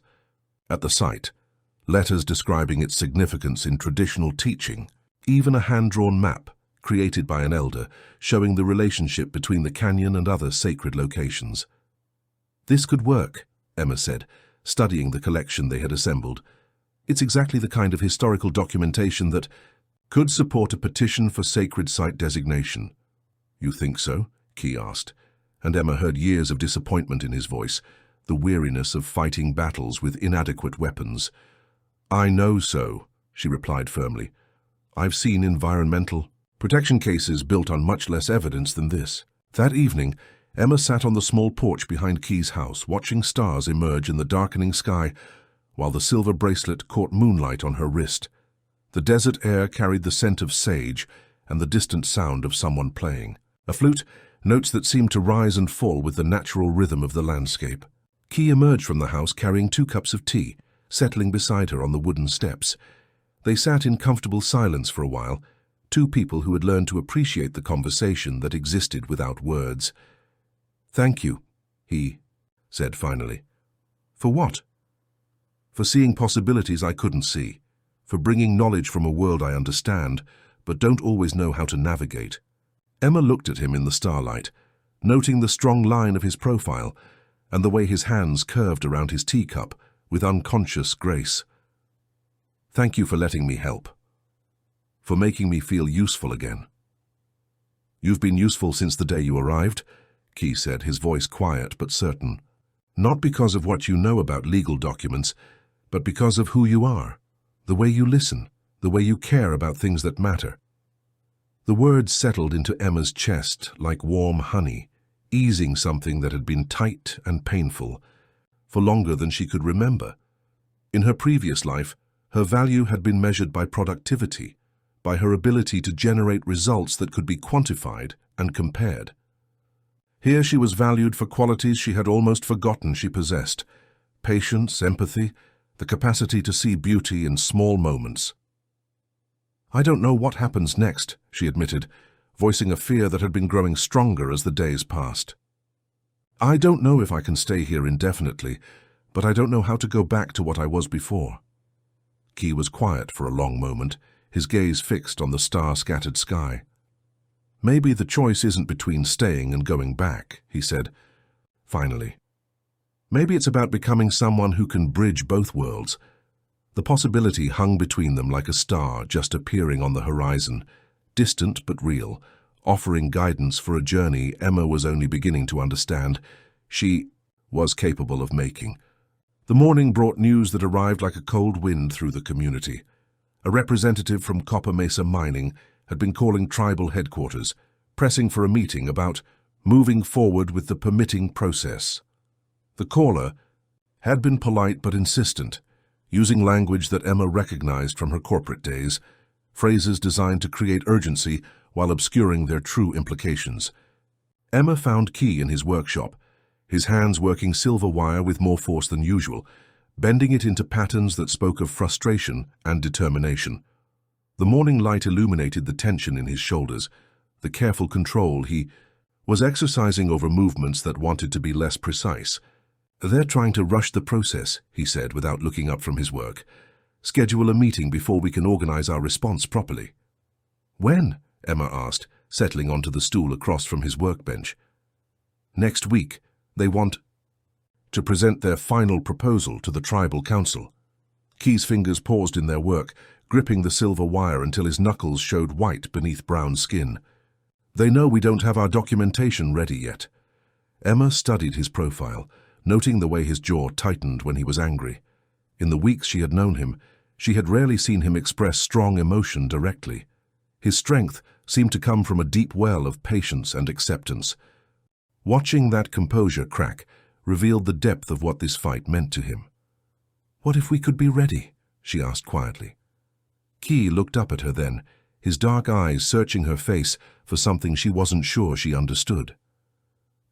at the site, letters describing its significance in traditional teaching, even a hand-drawn map created by an elder showing the relationship between the canyon and other sacred locations. This could work, Emma said, studying the collection they had assembled. It's exactly the kind of historical documentation that could support a petition for sacred site designation. You think so? Key asked, and Emma heard years of disappointment in his voice, the weariness of fighting battles with inadequate weapons. I know so, she replied firmly. I've seen environmental protection cases built on much less evidence than this. That evening, Emma sat on the small porch behind Key's house, watching stars emerge in the darkening sky, while the silver bracelet caught moonlight on her wrist. The desert air carried the scent of sage and the distant sound of someone playing. A flute, notes that seemed to rise and fall with the natural rhythm of the landscape. Key emerged from the house carrying 2 cups of tea, settling beside her on the wooden steps. They sat in comfortable silence for a while, 2 people who had learned to appreciate the conversation that existed without words. Thank you, he said finally. For what? For seeing possibilities I couldn't see, for bringing knowledge from a world I understand, but don't always know how to navigate. Emma looked at him in the starlight, noting the strong line of his profile and the way his hands curved around his teacup with unconscious grace. Thank you for letting me help, for making me feel useful again. You've been useful since the day you arrived, Key said, his voice quiet but certain. Not because of what you know about legal documents, but because of who you are, the way you listen, the way you care about things that matter. The words settled into Emma's chest like warm honey, easing something that had been tight and painful for longer than she could remember. In her previous life, her value had been measured by productivity, by her ability to generate results that could be quantified and compared. Here she was valued for qualities she had almost forgotten she possessed: patience, empathy, the capacity to see beauty in small moments. I don't know what happens next, she admitted, voicing a fear that had been growing stronger as the days passed. I don't know if I can stay here indefinitely, but I don't know how to go back to what I was before. Key was quiet for a long moment, his gaze fixed on the star-scattered sky. Maybe the choice isn't between staying and going back, he said, finally. Maybe it's about becoming someone who can bridge both worlds. The possibility hung between them like a star just appearing on the horizon, distant but real, offering guidance for a journey Emma was only beginning to understand she was capable of making. The morning brought news that arrived like a cold wind through the community. A representative from Copper Mesa Mining had been calling tribal headquarters, pressing for a meeting about moving forward with the permitting process. The caller had been polite but insistent, using language that Emma recognized from her corporate days, phrases designed to create urgency while obscuring their true implications. Emma found Key in his workshop, his hands working silver wire with more force than usual, bending it into patterns that spoke of frustration and determination. The morning light illuminated the tension in his shoulders, the careful control he was exercising over movements that wanted to be less precise. They're trying to rush the process, he said without looking up from his work. Schedule a meeting before we can organize our response properly. When? Emma asked, settling onto the stool across from his workbench. Next week. They want to present their final proposal to the tribal council. Key's fingers paused in their work, gripping the silver wire until his knuckles showed white beneath brown skin. They know we don't have our documentation ready yet. Emma studied his profile, noting the way his jaw tightened when he was angry. In the weeks she had known him, she had rarely seen him express strong emotion directly. His strength seemed to come from a deep well of patience and acceptance. Watching that composure crack revealed the depth of what this fight meant to him. "What if we could be ready?" she asked quietly. Key looked up at her then, his dark eyes searching her face for something she wasn't sure she understood.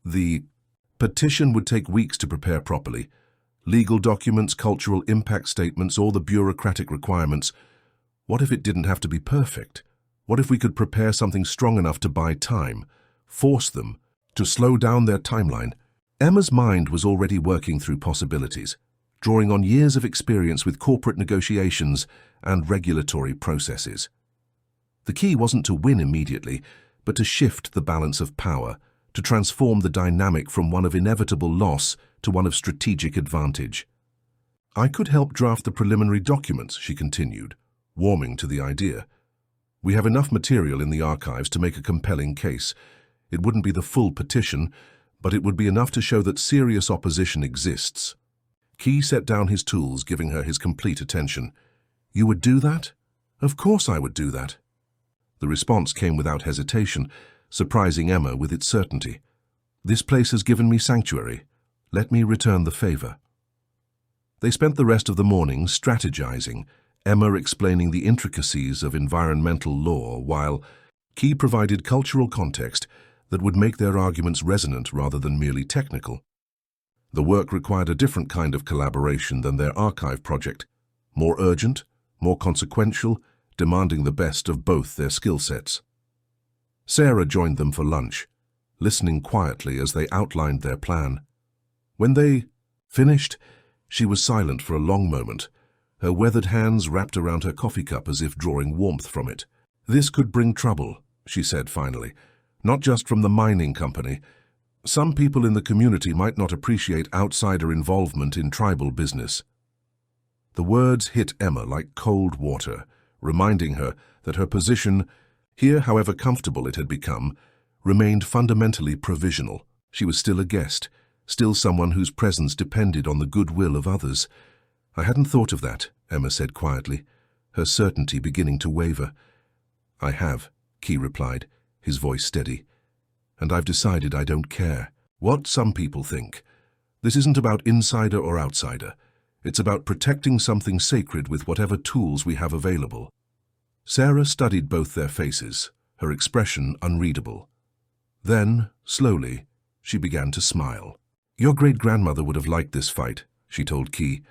The petition would take weeks to prepare properly. Legal documents, cultural impact statements, all the bureaucratic requirements. What if it didn't have to be perfect? What if we could prepare something strong enough to buy time, force them to slow down their timeline? Emma's mind was already working through possibilities, drawing on years of experience with corporate negotiations and regulatory processes. The key wasn't to win immediately, but to shift the balance of power, to transform the dynamic from one of inevitable loss to one of strategic advantage. "I could help draft the preliminary documents," she continued, warming to the idea. "We have enough material in the archives to make a compelling case. It wouldn't be the full petition, but it would be enough to show that serious opposition exists." Key set down his tools, giving her his complete attention. "You would do that?" "Of course I would do that." The response came without hesitation, surprising Emma with its certainty. "This place has given me sanctuary. Let me return the favor." They spent the rest of the morning strategizing, Emma explaining the intricacies of environmental law, while Key provided cultural context that would make their arguments resonant rather than merely technical. The work required a different kind of collaboration than their archive project, more urgent, more consequential, demanding the best of both their skill sets. Sarah joined them for lunch, listening quietly as they outlined their plan. When they finished, she was silent for a long moment, her weathered hands wrapped around her coffee cup as if drawing warmth from it. "This could bring trouble," she said finally, "not just from the mining company. Some people in the community might not appreciate outsider involvement in tribal business." The words hit Emma like cold water, reminding her that her position, here however comfortable it had become, remained fundamentally provisional. She was still a guest, still someone whose presence depended on the goodwill of others. "I hadn't thought of that," Emma said quietly, her certainty beginning to waver. "I have," Key replied, his voice steady. "And I've decided I don't care what some people think. This isn't about insider or outsider. It's about protecting something sacred with whatever tools we have available." Sarah studied both their faces, her expression unreadable. Then, slowly, she began to smile. "Your great-grandmother would have liked this fight," she told Key.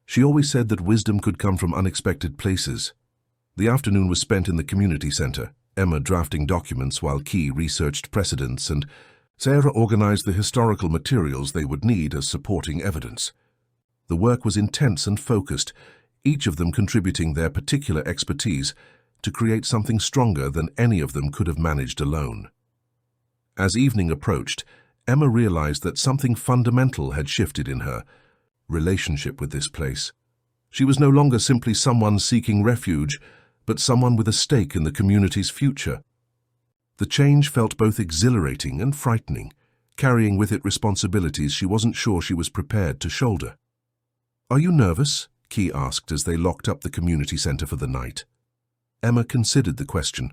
"She always said that wisdom could come from unexpected places." The afternoon was spent in the community center, Emma drafting documents while Key researched precedents and Sarah organized the historical materials they would need as supporting evidence. The work was intense and focused, each of them contributing their particular expertise to create something stronger than any of them could have managed alone. As evening approached, Emma realized that something fundamental had shifted in her relationship with this place. She was no longer simply someone seeking refuge, but someone with a stake in the community's future. The change felt both exhilarating and frightening, carrying with it responsibilities she wasn't sure she was prepared to shoulder. "Are you nervous?" Key asked as they locked up the community center for the night. Emma considered the question,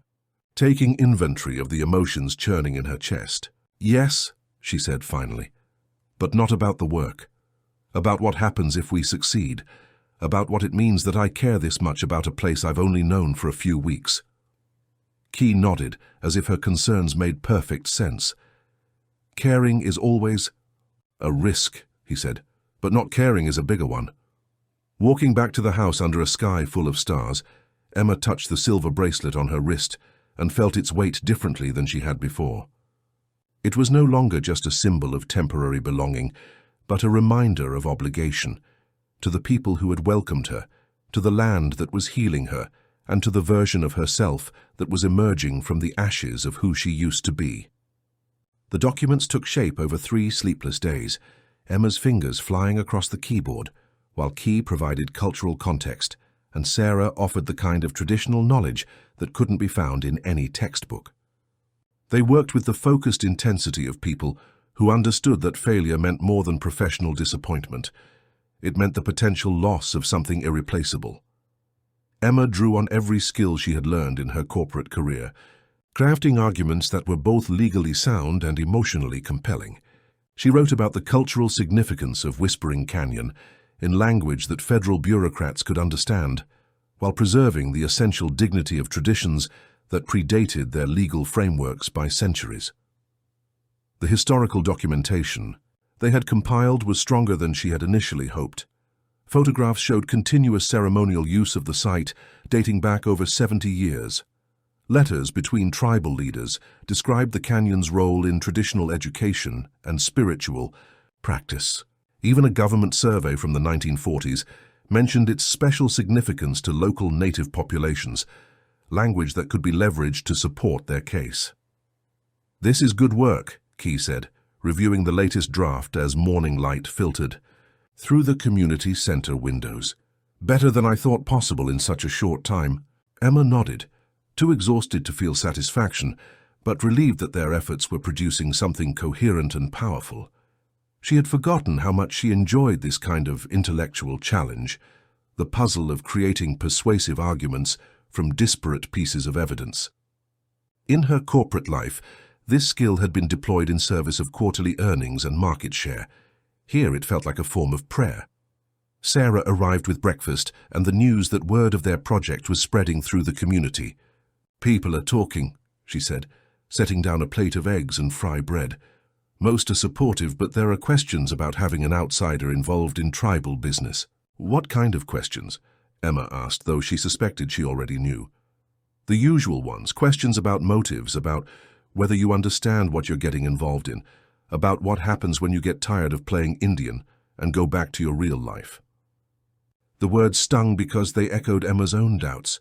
taking inventory of the emotions churning in her chest. "Yes," she said finally, "but not about the work. About what happens if we succeed. About what it means that I care this much about a place I've only known for a few weeks." Key nodded, as if her concerns made perfect sense. "Caring is always a risk," he said, "but not caring is a bigger one." Walking back to the house under a sky full of stars, Emma touched the silver bracelet on her wrist and felt its weight differently than she had before. It was no longer just a symbol of temporary belonging, but a reminder of obligation, to the people who had welcomed her, to the land that was healing her, and to the version of herself that was emerging from the ashes of who she used to be. The documents took shape over 3 sleepless days, Emma's fingers flying across the keyboard, while Key provided cultural context, and Sarah offered the kind of traditional knowledge that couldn't be found in any textbook. They worked with the focused intensity of people who understood that failure meant more than professional disappointment. It meant the potential loss of something irreplaceable. Emma drew on every skill she had learned in her corporate career, crafting arguments that were both legally sound and emotionally compelling. She wrote about the cultural significance of Whispering Canyon in language that federal bureaucrats could understand, while preserving the essential dignity of traditions that predated their legal frameworks by centuries. The historical documentation they had compiled was stronger than she had initially hoped. Photographs showed continuous ceremonial use of the site dating back over 70 years. Letters between tribal leaders described the canyon's role in traditional education and spiritual practice. Even a government survey from the 1940s mentioned its special significance to local native populations, language that could be leveraged to support their case. "This is good work," Key said, reviewing the latest draft as morning light filtered through the community center windows. "Better than I thought possible in such a short time." Emma nodded, too exhausted to feel satisfaction, but relieved that their efforts were producing something coherent and powerful. She had forgotten how much she enjoyed this kind of intellectual challenge, the puzzle of creating persuasive arguments from disparate pieces of evidence. In her corporate life, this skill had been deployed in service of quarterly earnings and market share. Here it felt like a form of prayer. Sarah arrived with breakfast and the news that word of their project was spreading through the community. "People are talking," she said, setting down a plate of eggs and fry bread. "Most are supportive, but there are questions about having an outsider involved in tribal business." "What kind of questions?" Emma asked, though she suspected she already knew. "The usual ones, questions about motives, about whether you understand what you're getting involved in, about what happens when you get tired of playing Indian and go back to your real life." The words stung because they echoed Emma's own doubts.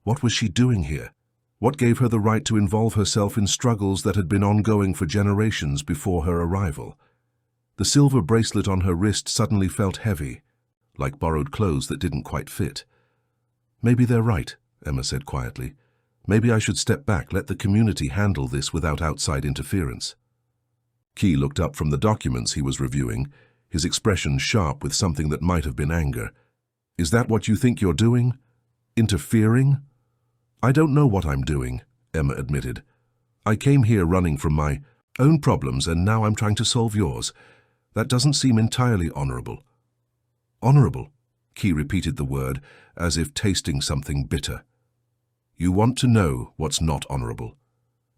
What was she doing here? What gave her the right to involve herself in struggles that had been ongoing for generations before her arrival? The silver bracelet on her wrist suddenly felt heavy, like borrowed clothes that didn't quite fit. "Maybe they're right," Emma said quietly. "Maybe I should step back, let the community handle this without outside interference." Key looked up from the documents he was reviewing, his expression sharp with something that might have been anger. "Is that what you think you're doing? Interfering?" "I don't know what I'm doing," Emma admitted. "I came here running from my own problems and now I'm trying to solve yours. That doesn't seem entirely honorable." "Honorable?" Key repeated the word as if tasting something bitter. "You want to know what's not honorable.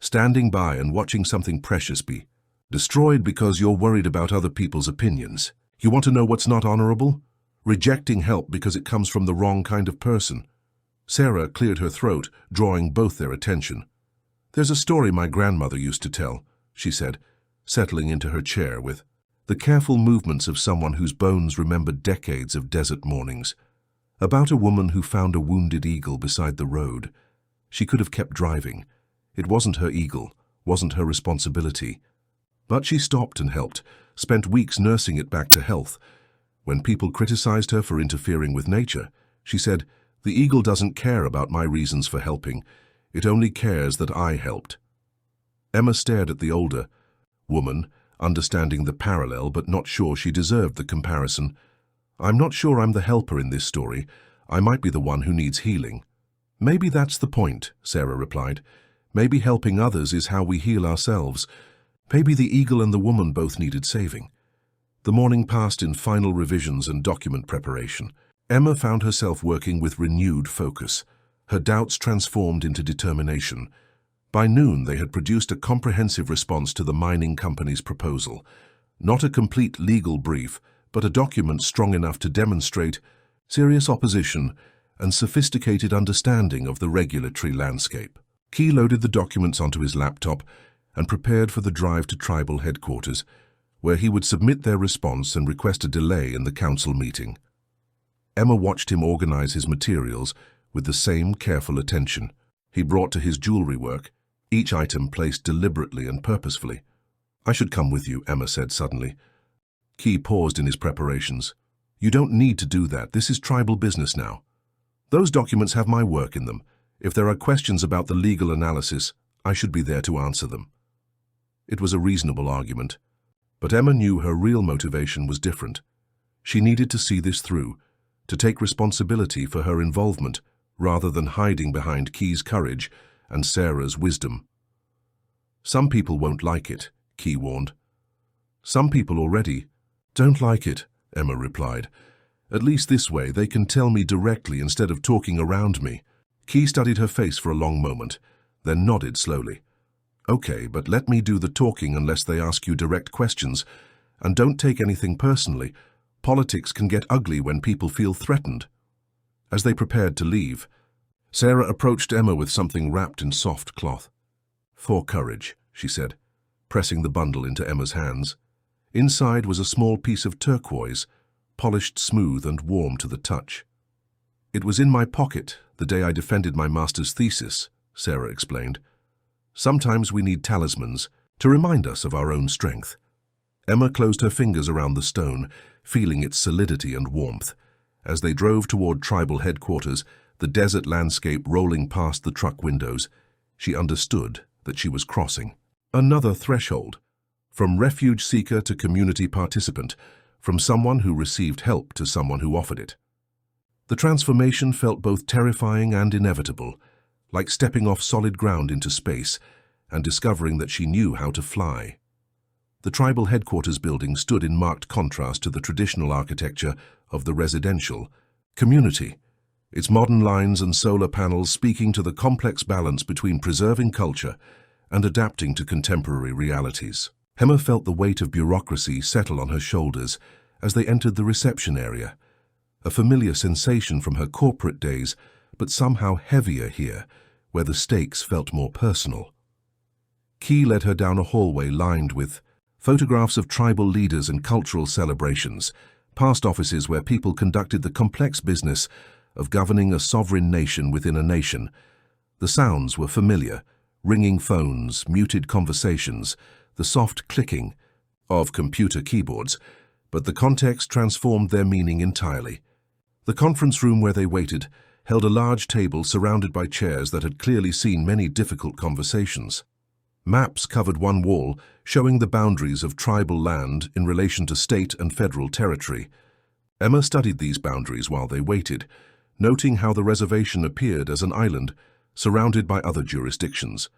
Standing by and watching something precious be destroyed because you're worried about other people's opinions. You want to know what's not honorable? Rejecting help because it comes from the wrong kind of person." Sarah cleared her throat, drawing both their attention. "There's a story my grandmother used to tell," she said, settling into her chair with the careful movements of someone whose bones remembered decades of desert mornings, about a woman who found a wounded eagle beside the road. She could have kept driving. It wasn't her eagle, wasn't her responsibility. But she stopped and helped, spent weeks nursing it back to health. When people criticized her for interfering with nature, she said, "The eagle doesn't care about my reasons for helping. It only cares that I helped." Emma stared at the older woman, understanding the parallel but not sure she deserved the comparison. "I'm not sure I'm the helper in this story. I might be the one who needs healing." "Maybe that's the point," Sarah replied. "Maybe helping others is how we heal ourselves. Maybe the eagle and the woman both needed saving." The morning passed in final revisions and document preparation. Emma found herself working with renewed focus. Her doubts transformed into determination. By noon, they had produced a comprehensive response to the mining company's proposal. Not a complete legal brief, but a document strong enough to demonstrate serious opposition and sophisticated understanding of the regulatory landscape. Key loaded the documents onto his laptop and prepared for the drive to tribal headquarters, where he would submit their response and request a delay in the council meeting. Emma watched him organize his materials with the same careful attention. He brought to his jewelry work, each item placed deliberately and purposefully. "I should come with you," Emma said suddenly. Key paused in his preparations. "You don't need to do that. This is tribal business now. Those documents have my work in them. If there are questions about the legal analysis, I should be there to answer them." It was a reasonable argument, but Emma knew her real motivation was different. She needed to see this through, to take responsibility for her involvement, rather than hiding behind Key's courage and Sarah's wisdom. "Some people won't like it," Key warned. "Some people already don't like it," Emma replied. "At least this way they can tell me directly instead of talking around me." Key studied her face for a long moment, then nodded slowly. "Okay, but let me do the talking unless they ask you direct questions. And don't take anything personally. Politics can get ugly when people feel threatened." As they prepared to leave, Sarah approached Emma with something wrapped in soft cloth. "For courage," she said, pressing the bundle into Emma's hands. Inside was a small piece of turquoise, polished smooth and warm to the touch. "It was in my pocket the day I defended my master's thesis," Sarah explained. "Sometimes we need talismans to remind us of our own strength." Emma closed her fingers around the stone, feeling its solidity and warmth. As they drove toward tribal headquarters, the desert landscape rolling past the truck windows, she understood that she was crossing another threshold, from refuge seeker to community participant, from someone who received help to someone who offered it. The transformation felt both terrifying and inevitable, like stepping off solid ground into space and discovering that she knew how to fly. The tribal headquarters building stood in marked contrast to the traditional architecture of the residential community, its modern lines and solar panels speaking to the complex balance between preserving culture and adapting to contemporary realities. Emma felt the weight of bureaucracy settle on her shoulders as they entered the reception area, a familiar sensation from her corporate days, but somehow heavier here, where the stakes felt more personal. Key led her down a hallway lined with photographs of tribal leaders and cultural celebrations, past offices where people conducted the complex business of governing a sovereign nation within a nation. The sounds were familiar: ringing phones, muted conversations, the soft clicking of computer keyboards, but the context transformed their meaning entirely. The conference room where they waited held a large table surrounded by chairs that had clearly seen many difficult conversations. Maps covered one wall, showing the boundaries of tribal land in relation to state and federal territory. Emma studied these boundaries while they waited, noting how the reservation appeared as an island surrounded by other jurisdictions,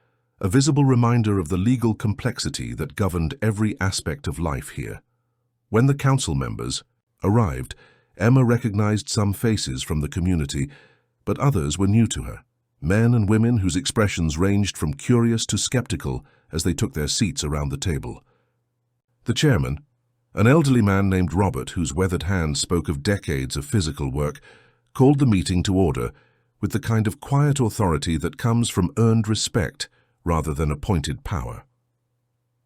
a visible reminder of the legal complexity that governed every aspect of life here. When the council members arrived, Emma recognized some faces from the community, but others were new to her. Men and women whose expressions ranged from curious to skeptical as they took their seats around the table. The chairman, an elderly man named Robert, whose weathered hand spoke of decades of physical work, called the meeting to order with the kind of quiet authority that comes from earned respect rather than appointed power.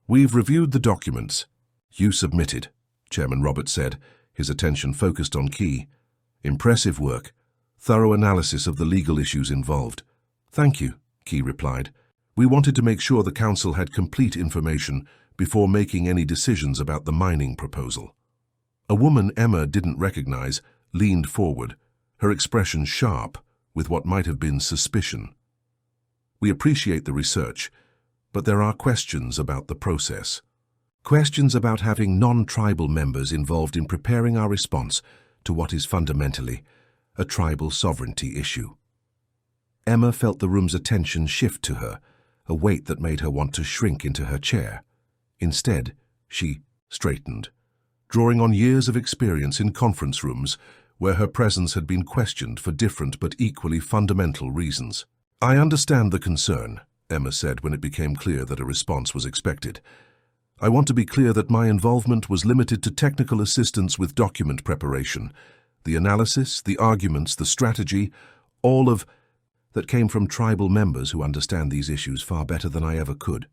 "We've reviewed the documents you submitted," Chairman Robert said, his attention focused on Key. "Impressive work. Thorough analysis of the legal issues involved." "Thank you," Key replied. "We wanted to make sure the council had complete information before making any decisions about the mining proposal." A woman Emma didn't recognize leaned forward, her expression sharp with what might have been suspicion. "We appreciate the research, but there are questions about the process. Questions about having non-tribal members involved in preparing our response to what is fundamentally a tribal sovereignty issue." Emma felt the room's attention shift to her, a weight that made her want to shrink into her chair. Instead, she straightened, drawing on years of experience in conference rooms where her presence had been questioned for different but equally fundamental reasons. "I understand the concern," Emma said when it became clear that a response was expected. "I want to be clear that my involvement was limited to technical assistance with document preparation. The analysis, the arguments, the strategy, all of that came from tribal members who understand these issues far better than I ever could."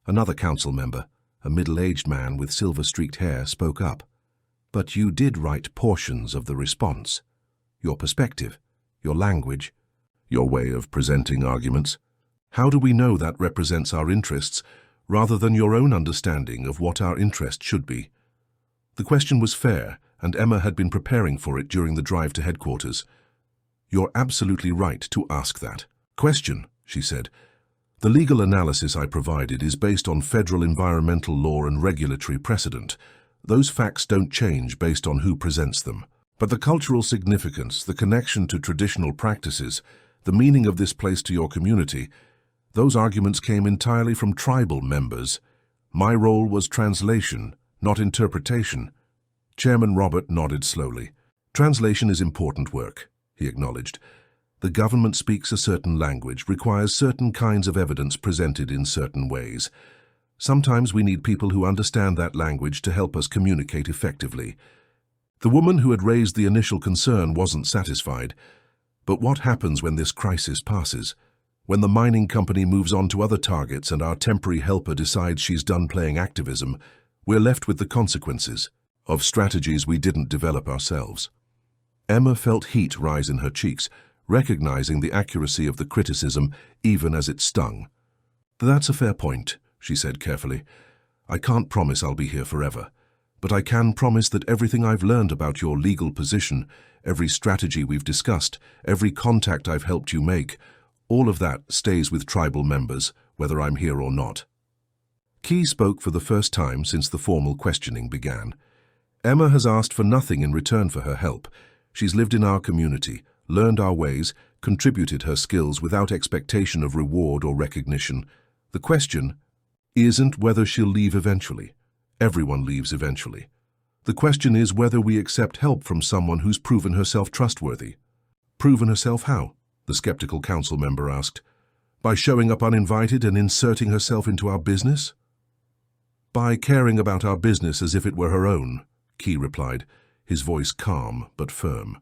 Another council member, a middle-aged man with silver-streaked hair, spoke up. "But you did write portions of the response. Your perspective, your language, your way of presenting arguments. How do we know that represents our interests rather than your own understanding of what our interest should be?" The question was fair, and Emma had been preparing for it during the drive to headquarters. "You're absolutely right to ask that question," she said. "The legal analysis I provided is based on federal environmental law and regulatory precedent. Those facts don't change based on who presents them. But the cultural significance, the connection to traditional practices, the meaning of this place to your community, those arguments came entirely from tribal members. My role was translation, not interpretation. Chairman Robert nodded slowly. Translation is important work, he acknowledged. The government speaks a certain language, requires certain kinds of evidence presented in certain ways. Sometimes we need people who understand that language to help us communicate effectively. The woman who had raised the initial concern wasn't satisfied. But what happens when this crisis passes? When the mining company moves on to other targets and our temporary helper decides she's done playing activism, we're left with the consequences of strategies we didn't develop ourselves. Emma felt heat rise in her cheeks, recognizing the accuracy of the criticism even as it stung. That's a fair point, she said carefully. I can't promise I'll be here forever, but I can promise that everything I've learned about your legal position, every strategy we've discussed, every contact I've helped you make, all of that stays with tribal members, whether I'm here or not. Key spoke for the first time since the formal questioning began. Emma has asked for nothing in return for her help. She's lived in our community, learned our ways, contributed her skills without expectation of reward or recognition. The question isn't whether she'll leave eventually. Everyone leaves eventually. The question is whether we accept help from someone who's proven herself trustworthy. Proven herself how? The skeptical council member asked. By showing up uninvited and inserting herself into our business? By caring about our business as if it were her own, Key replied, his voice calm but firm.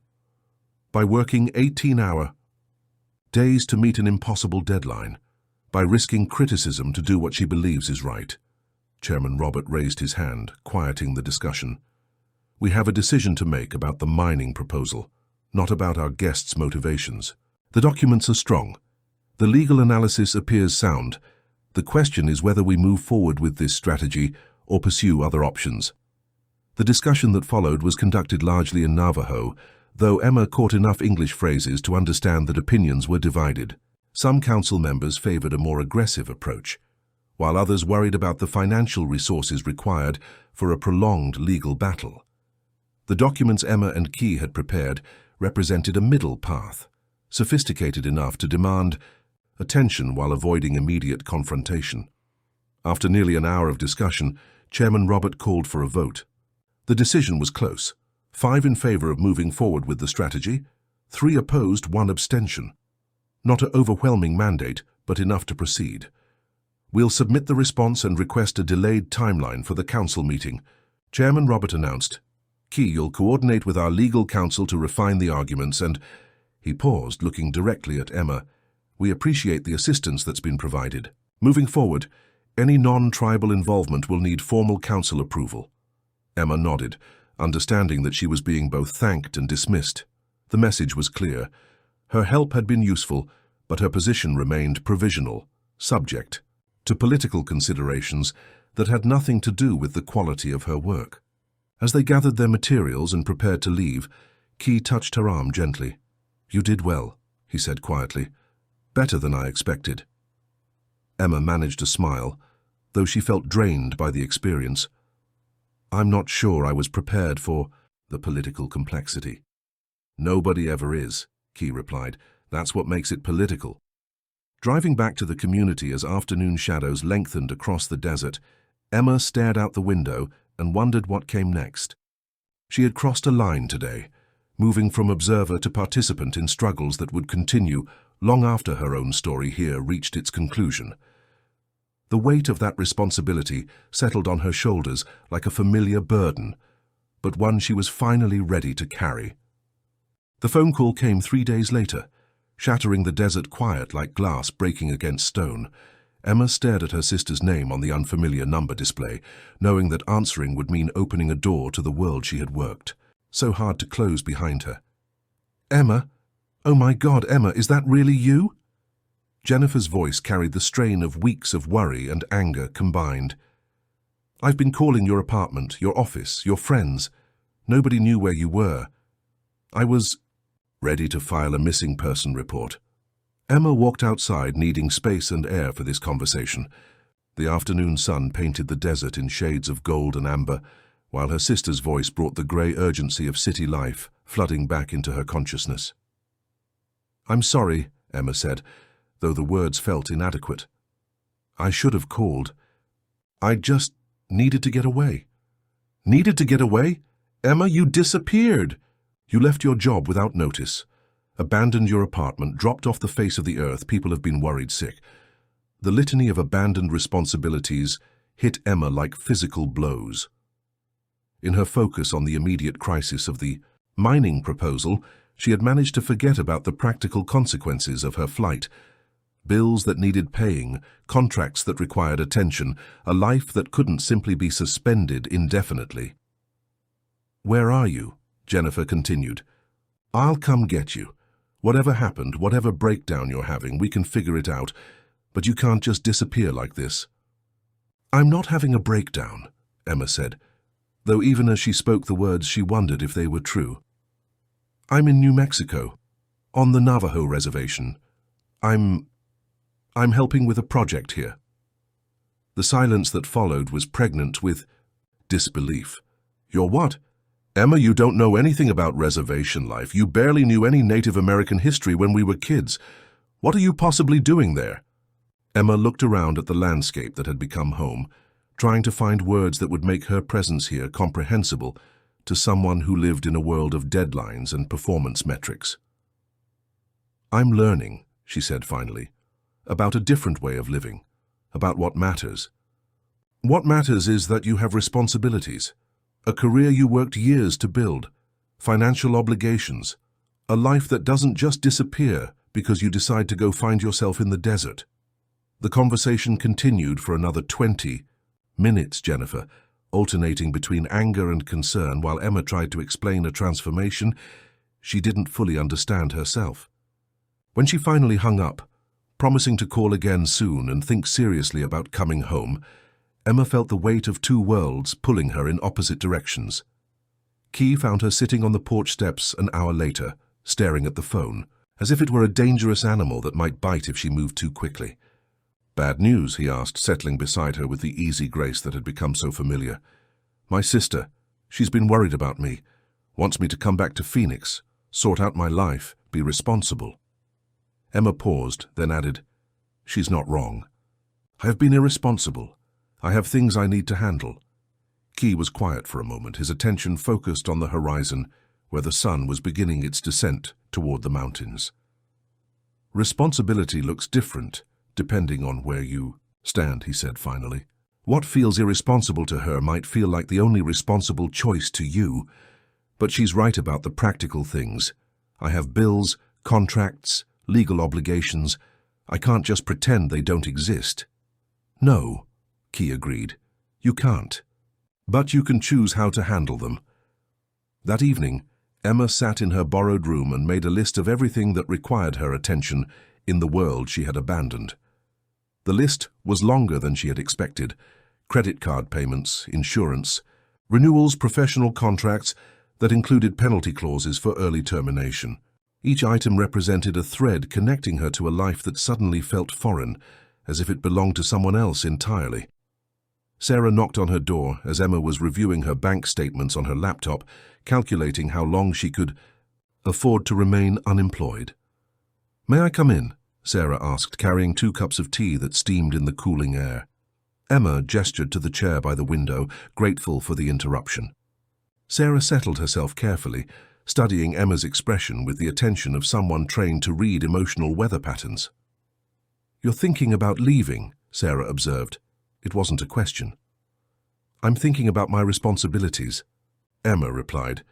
By working 18-hour days to meet an impossible deadline. By risking criticism to do what she believes is right. Chairman Robert raised his hand, quieting the discussion. We have a decision to make about the mining proposal, not about our guests' motivations. The documents are strong. The legal analysis appears sound. The question is whether we move forward with this strategy or pursue other options. The discussion that followed was conducted largely in Navajo, though Emma caught enough English phrases to understand that opinions were divided. Some council members favored a more aggressive approach, while others worried about the financial resources required for a prolonged legal battle. The documents Emma and Key had prepared represented a middle path, sophisticated enough to demand attention while avoiding immediate confrontation. After nearly an hour of discussion, Chairman Robert called for a vote. The decision was close. 5 in favor of moving forward with the strategy, 3 opposed, 1 abstention. Not an overwhelming mandate, but enough to proceed. We'll submit the response and request a delayed timeline for the council meeting, Chairman Robert announced. Key, you'll coordinate with our legal counsel to refine the arguments and... He paused, looking directly at Emma. We appreciate the assistance that's been provided. Moving forward, any non-tribal involvement will need formal council approval. Emma nodded, understanding that she was being both thanked and dismissed. The message was clear. Her help had been useful, but her position remained provisional, subject to political considerations that had nothing to do with the quality of her work. As they gathered their materials and prepared to leave, Key touched her arm gently. You did well, he said quietly. Better than I expected. Emma managed a smile, though she felt drained by the experience. I'm not sure I was prepared for the political complexity. Nobody ever is, Key replied. That's what makes it political. Driving back to the community as afternoon shadows lengthened across the desert, Emma stared out the window and wondered what came next. She had crossed a line today, moving from observer to participant in struggles that would continue long after her own story here reached its conclusion. The weight of that responsibility settled on her shoulders like a familiar burden, but one she was finally ready to carry. The phone call came 3 days later, shattering the desert quiet like glass breaking against stone. Emma stared at her sister's name on the unfamiliar number display, knowing that answering would mean opening a door to the world she had worked so hard to close behind her. Emma? Oh my God, Emma, is that really you? Jennifer's voice carried the strain of weeks of worry and anger combined. I've been calling your apartment, your office, your friends. Nobody knew where you were. I was ready to file a missing person report. Emma walked outside, needing space and air for this conversation. The afternoon sun painted the desert in shades of gold and amber, while her sister's voice brought the grey urgency of city life flooding back into her consciousness. "I'm sorry," Emma said, though the words felt inadequate. "I should have called. I just needed to get away." "Needed to get away? Emma, you disappeared! You left your job without notice, abandoned your apartment, dropped off the face of the earth. People have been worried sick." The litany of abandoned responsibilities hit Emma like physical blows. In her focus on the immediate crisis of the mining proposal, she had managed to forget about the practical consequences of her flight. Bills that needed paying, contracts that required attention, a life that couldn't simply be suspended indefinitely. "Where are you?" Jennifer continued. "I'll come get you. Whatever happened, whatever breakdown you're having, we can figure it out, but you can't just disappear like this." "I'm not having a breakdown," Emma said, though even as she spoke the words she wondered if they were true. "I'm in New Mexico, on the Navajo reservation. I'm helping with a project here." The silence that followed was pregnant with disbelief. "You're what? Emma, you don't know anything about reservation life. You barely knew any Native American history when we were kids. What are you possibly doing there?" Emma looked around at the landscape that had become home, trying to find words that would make her presence here comprehensible to someone who lived in a world of deadlines and performance metrics. "I'm learning," she said finally, "about a different way of living, about what matters. What matters is that you have responsibilities, a career you worked years to build, financial obligations, a life that doesn't just disappear because you decide to go find yourself in the desert." The conversation continued for another 20 minutes, Jennifer, alternating between anger and concern while Emma tried to explain a transformation she didn't fully understand herself. When she finally hung up, promising to call again soon and think seriously about coming home, Emma felt the weight of two worlds pulling her in opposite directions. Key found her sitting on the porch steps an hour later, staring at the phone, as if it were a dangerous animal that might bite if she moved too quickly. "Bad news?" he asked, settling beside her with the easy grace that had become so familiar. "My sister. She's been worried about me. Wants me to come back to Phoenix, sort out my life, be responsible." Emma paused, then added, "She's not wrong. I have been irresponsible. I have things I need to handle." Key was quiet for a moment, his attention focused on the horizon, where the sun was beginning its descent toward the mountains. "Responsibility looks different depending on where you stand," he said finally. "What feels irresponsible to her might feel like the only responsible choice to you, but she's right about the practical things. I have bills, contracts, legal obligations. I can't just pretend they don't exist." "No," Key agreed. "You can't. But you can choose how to handle them." That evening, Emma sat in her borrowed room and made a list of everything that required her attention in the world she had abandoned. The list was longer than she had expected: credit card payments, insurance, renewals, professional contracts that included penalty clauses for early termination. Each item represented a thread connecting her to a life that suddenly felt foreign, as if it belonged to someone else entirely. Sarah knocked on her door as Emma was reviewing her bank statements on her laptop, calculating how long she could afford to remain unemployed. "May I come in?" Sarah asked, carrying 2 cups of tea that steamed in the cooling air. Emma gestured to the chair by the window, grateful for the interruption. Sarah settled herself carefully, studying Emma's expression with the attention of someone trained to read emotional weather patterns. "You're thinking about leaving," Sarah observed. It wasn't a question. "I'm thinking about my responsibilities," Emma replied.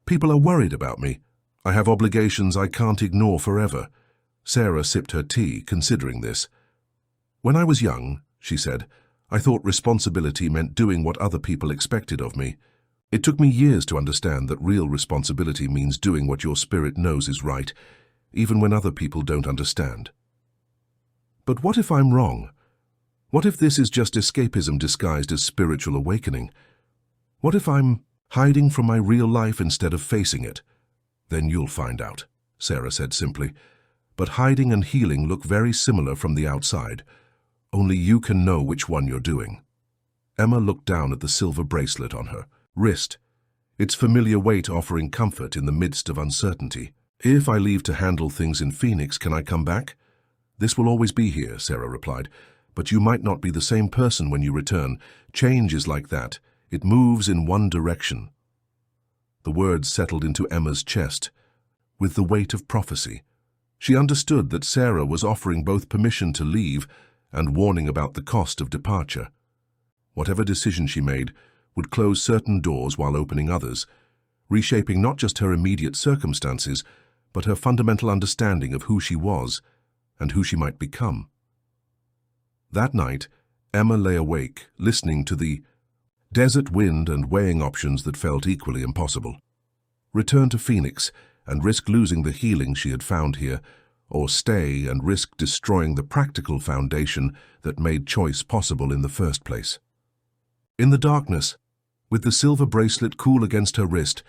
"People are worried about me. I have obligations I can't ignore forever." Sarah sipped her tea, considering this. "When I was young," she said, "I thought responsibility meant doing what other people expected of me. It took me years to understand that real responsibility means doing what your spirit knows is right, even when other people don't understand." "But what if I'm wrong? What if this is just escapism disguised as spiritual awakening? What if I'm hiding from my real life instead of facing it?" "Then you'll find out," Sarah said simply. "But hiding and healing look very similar from the outside. Only you can know which one you're doing." Emma looked down at the silver bracelet on her, Wrist, its familiar weight offering comfort in the midst of uncertainty. If I leave to handle things in Phoenix, can I come back? This will always be here, Sarah replied. But you might not be the same person when you return. Change is like that. It moves in one direction. The words settled into Emma's chest with the weight of prophecy. She understood that Sarah was offering both permission to leave and warning about the cost of departure. Whatever decision she made would close certain doors while opening others, reshaping not just her immediate circumstances, but her fundamental understanding of who she was and who she might become. That night, Emma lay awake, listening to the desert wind and weighing options that felt equally impossible. Return to Phoenix and risk losing the healing she had found here, or stay and risk destroying the practical foundation that made choice possible in the first place. In the darkness, with the silver bracelet cool against her wrist,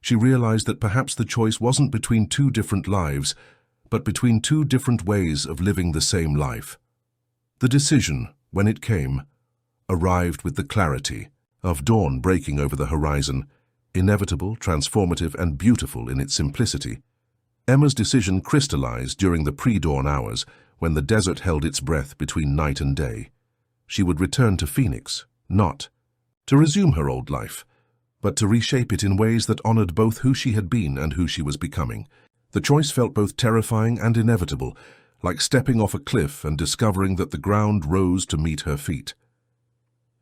she realized that perhaps the choice wasn't between two different lives, but between two different ways of living the same life. The decision, when it came, arrived with the clarity of dawn breaking over the horizon, inevitable, transformative, and beautiful in its simplicity. Emma's decision crystallized during the pre-dawn hours, when the desert held its breath between night and day. She would return to Phoenix, not to resume her old life, but to reshape it in ways that honored both who she had been and who she was becoming. The choice felt both terrifying and inevitable, like stepping off a cliff and discovering that the ground rose to meet her feet.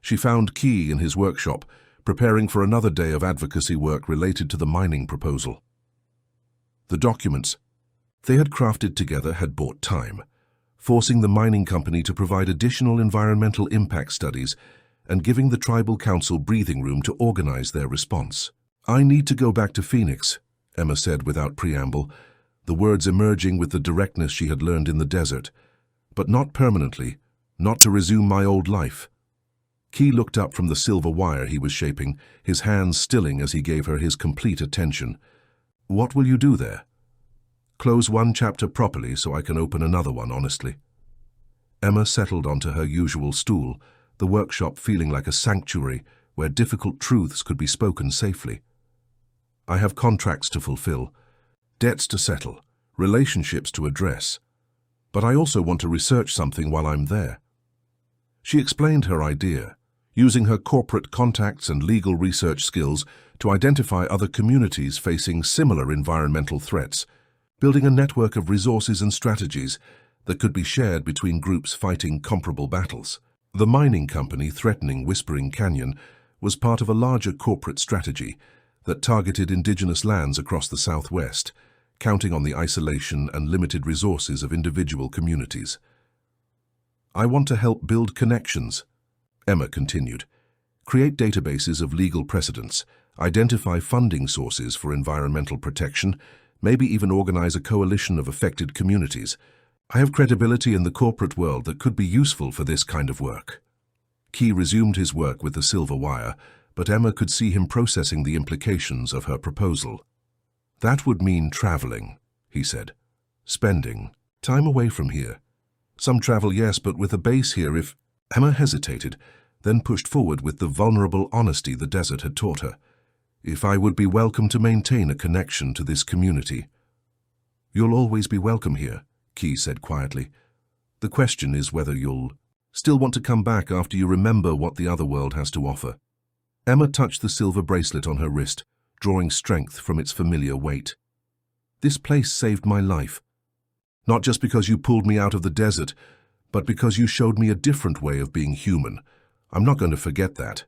She found Key in his workshop, preparing for another day of advocacy work related to the mining proposal. The documents they had crafted together had bought time, forcing the mining company to provide additional environmental impact studies and giving the tribal council breathing room to organize their response. "I need to go back to Phoenix," Emma said without preamble, the words emerging with the directness she had learned in the desert. "But not permanently, not to resume my old life." Key looked up from the silver wire he was shaping, his hands stilling as he gave her his complete attention. "What will you do there?" "Close one chapter properly so I can open another one honestly." Emma settled onto her usual stool, the workshop feeling like a sanctuary where difficult truths could be spoken safely. "I have contracts to fulfill, debts to settle, relationships to address, but I also want to research something while I'm there." She explained her idea, using her corporate contacts and legal research skills to identify other communities facing similar environmental threats, building a network of resources and strategies that could be shared between groups fighting comparable battles. The mining company threatening Whispering Canyon was part of a larger corporate strategy that targeted indigenous lands across the Southwest, counting on the isolation and limited resources of individual communities. "I want to help build connections," Emma continued, "create databases of legal precedents, identify funding sources for environmental protection, maybe even organize a coalition of affected communities. I have credibility in the corporate world that could be useful for this kind of work." Key resumed his work with the silver wire, but Emma could see him processing the implications of her proposal. "That would mean traveling," he said. "Spending time away from here. Some travel, yes, but with a base here if—" Emma hesitated, then pushed forward with the vulnerable honesty the desert had taught her. "If I would be welcome to maintain a connection to this community." "You'll always be welcome here," Key said quietly. "The question is whether you'll still want to come back after you remember what the other world has to offer." Emma touched the silver bracelet on her wrist, drawing strength from its familiar weight. "This place saved my life. Not just because you pulled me out of the desert, but because you showed me a different way of being human. I'm not going to forget that."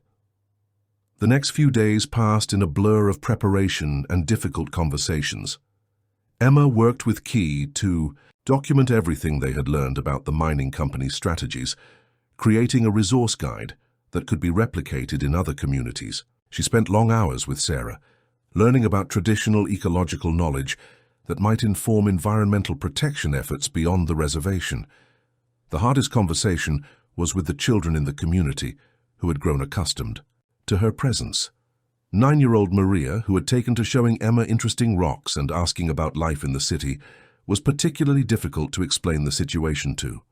The next few days passed in a blur of preparation and difficult conversations. Emma worked with Key to document everything they had learned about the mining company's strategies, creating a resource guide that could be replicated in other communities. She spent long hours with Sarah, learning about traditional ecological knowledge that might inform environmental protection efforts beyond the reservation. The hardest conversation was with the children in the community, who had grown accustomed to her presence. 9-year-old Maria, who had taken to showing Emma interesting rocks and asking about life in the city, was particularly difficult to explain the situation to.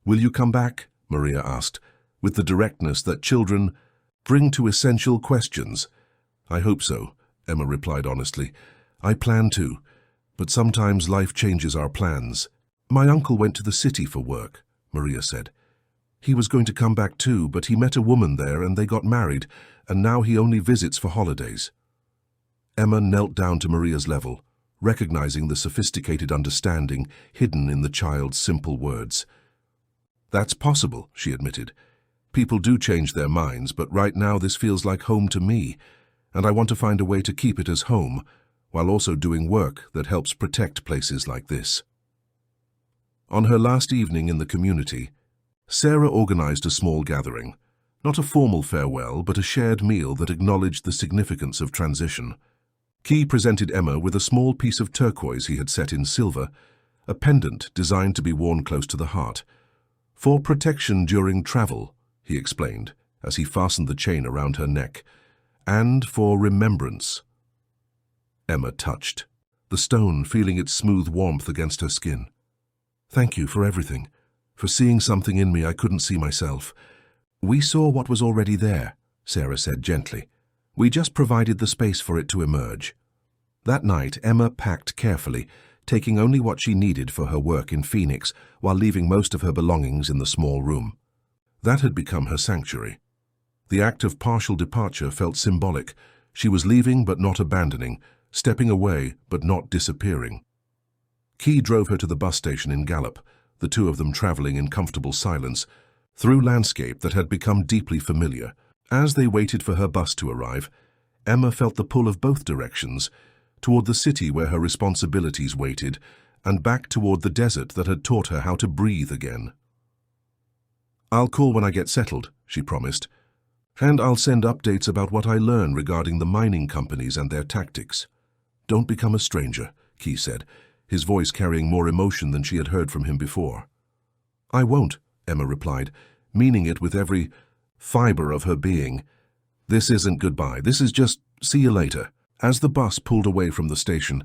"Will you come back?" Maria asked, with the directness that children bring to essential questions, I hope so, Emma replied honestly. I plan to, but sometimes life changes our plans. My uncle went to the city for work, Maria said. He was going to come back too, but he met a woman there and they got married, and now he only visits for holidays. Emma knelt down to Maria's level, recognizing the sophisticated understanding hidden in the child's simple words. That's possible, she admitted. People do change their minds, but right now this feels like home to me, and I want to find a way to keep it as home, while also doing work that helps protect places like this. On her last evening in the community, Sarah organized a small gathering, not a formal farewell, but a shared meal that acknowledged the significance of transition. Key presented Emma with a small piece of turquoise he had set in silver, a pendant designed to be worn close to the heart. For protection during travel, he explained, as he fastened the chain around her neck, and for remembrance. Emma touched, the stone feeling its smooth warmth against her skin. Thank you for everything, for seeing something in me I couldn't see myself. We saw what was already there, Sarah said gently. We just provided the space for it to emerge. That night, Emma packed carefully, taking only what she needed for her work in Phoenix, while leaving most of her belongings in the small room. That had become her sanctuary. The act of partial departure felt symbolic. She was leaving but not abandoning, stepping away but not disappearing. Key drove her to the bus station in Gallup, the two of them traveling in comfortable silence, through landscape that had become deeply familiar. As they waited for her bus to arrive, Emma felt the pull of both directions, toward the city where her responsibilities waited, and back toward the desert that had taught her how to breathe again. I'll call when I get settled, she promised, and I'll send updates about what I learn regarding the mining companies and their tactics. Don't become a stranger, Key said, his voice carrying more emotion than she had heard from him before. I won't, Emma replied, meaning it with every fiber of her being. This isn't goodbye, this is just see you later. As the bus pulled away from the station,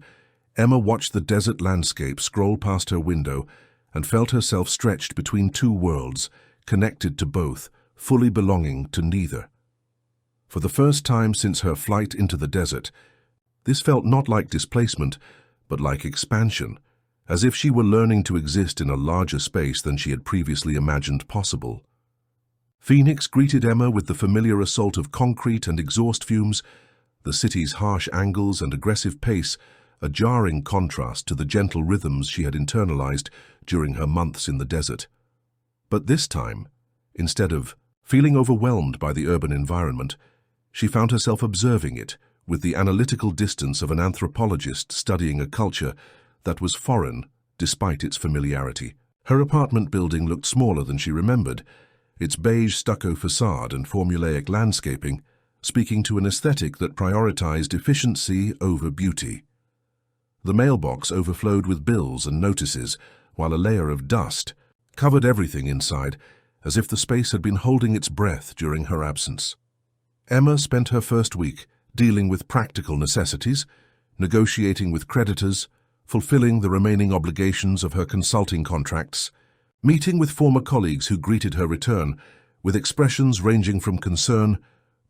Emma watched the desert landscape scroll past her window and felt herself stretched between two worlds, connected to both, fully belonging to neither. For the first time since her flight into the desert, this felt not like displacement, but like expansion, as if she were learning to exist in a larger space than she had previously imagined possible. Phoenix greeted Emma with the familiar assault of concrete and exhaust fumes, the city's harsh angles and aggressive pace, a jarring contrast to the gentle rhythms she had internalized during her months in the desert. But this time, instead of feeling overwhelmed by the urban environment, she found herself observing it with the analytical distance of an anthropologist studying a culture that was foreign despite its familiarity. Her apartment building looked smaller than she remembered, its beige stucco facade and formulaic landscaping speaking to an aesthetic that prioritized efficiency over beauty. The mailbox overflowed with bills and notices, while a layer of dust covered everything inside, as if the space had been holding its breath during her absence. Emma spent her first week dealing with practical necessities, negotiating with creditors, fulfilling the remaining obligations of her consulting contracts, meeting with former colleagues who greeted her return with expressions ranging from concern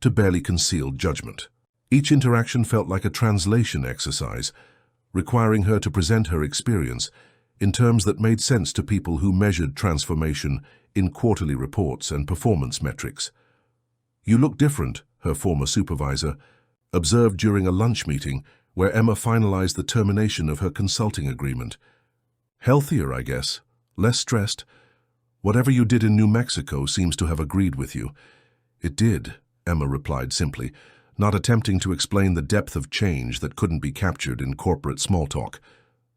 to barely concealed judgment. Each interaction felt like a translation exercise, requiring her to present her experience in terms that made sense to people who measured transformation in quarterly reports and performance metrics. You look different, her former supervisor observed during a lunch meeting where Emma finalized the termination of her consulting agreement. Healthier, I guess, less stressed. Whatever you did in New Mexico seems to have agreed with you. It did, Emma replied simply, not attempting to explain the depth of change that couldn't be captured in corporate small talk.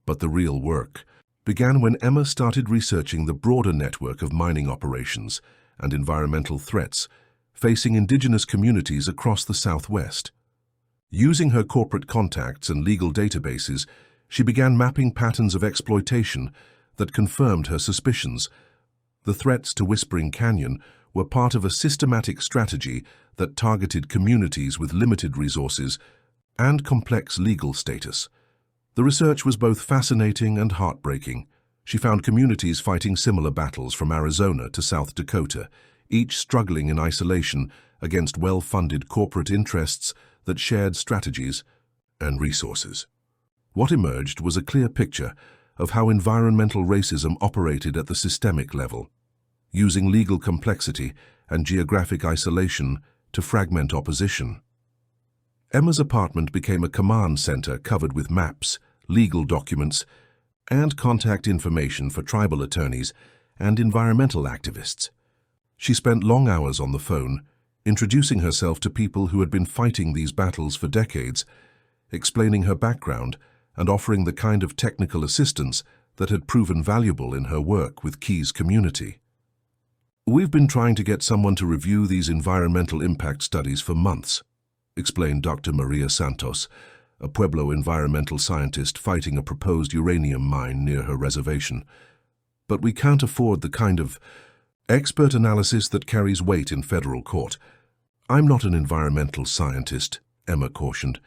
But the real work began when Emma started researching the broader network of mining operations and environmental threats facing indigenous communities across the Southwest. Using her corporate contacts and legal databases, she began mapping patterns of exploitation that confirmed her suspicions. The threats to Whispering Canyon were part of a systematic strategy that targeted communities with limited resources and complex legal status. The research was both fascinating and heartbreaking. She found communities fighting similar battles from Arizona to South Dakota, each struggling in isolation against well-funded corporate interests that shared strategies and resources. What emerged was a clear picture of how environmental racism operated at the systemic level, using legal complexity and geographic isolation to fragment opposition. Emma's apartment became a command center covered with maps, legal documents, and contact information for tribal attorneys and environmental activists. She spent long hours on the phone, introducing herself to people who had been fighting these battles for decades, explaining her background and offering the kind of technical assistance that had proven valuable in her work with Key's community. "We've been trying to get someone to review these environmental impact studies for months," explained Dr. Maria Santos, a Pueblo environmental scientist fighting a proposed uranium mine near her reservation. "But we can't afford the kind of expert analysis that carries weight in federal court. I'm not an environmental scientist," Emma cautioned,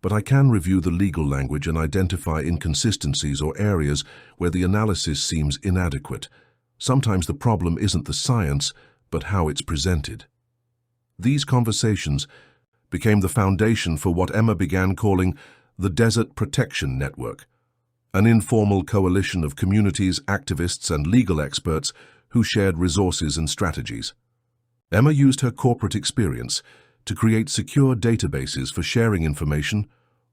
"but I can review the legal language and identify inconsistencies or areas where the analysis seems inadequate. Sometimes the problem isn't the science, but how it's presented." These conversations became the foundation for what Emma began calling the Desert Protection Network, an informal coalition of communities, activists, and legal experts who shared resources and strategies. Emma used her corporate experience to create secure databases for sharing information,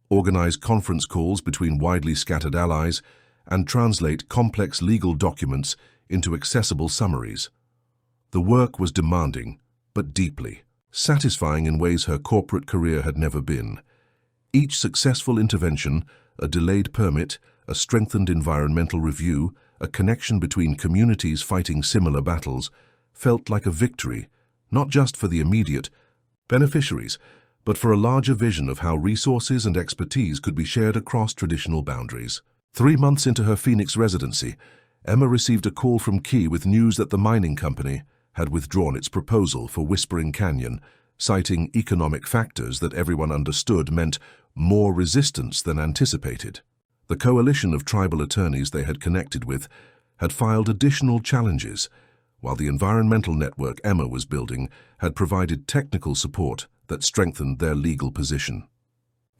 organize conference calls between widely scattered allies, and translate complex legal documents into accessible summaries. The work was demanding, but deeply satisfying in ways her corporate career had never been. Each successful intervention, a delayed permit, a strengthened environmental review, a connection between communities fighting similar battles, felt like a victory, not just for the immediate beneficiaries, but for a larger vision of how resources and expertise could be shared across traditional boundaries. 3 months into her Phoenix residency, Emma received a call from Key with news that the mining company had withdrawn its proposal for Whispering Canyon, citing economic factors that everyone understood meant more resistance than anticipated. The coalition of tribal attorneys they had connected with had filed additional challenges, while the environmental network Emma was building had provided technical support that strengthened their legal position.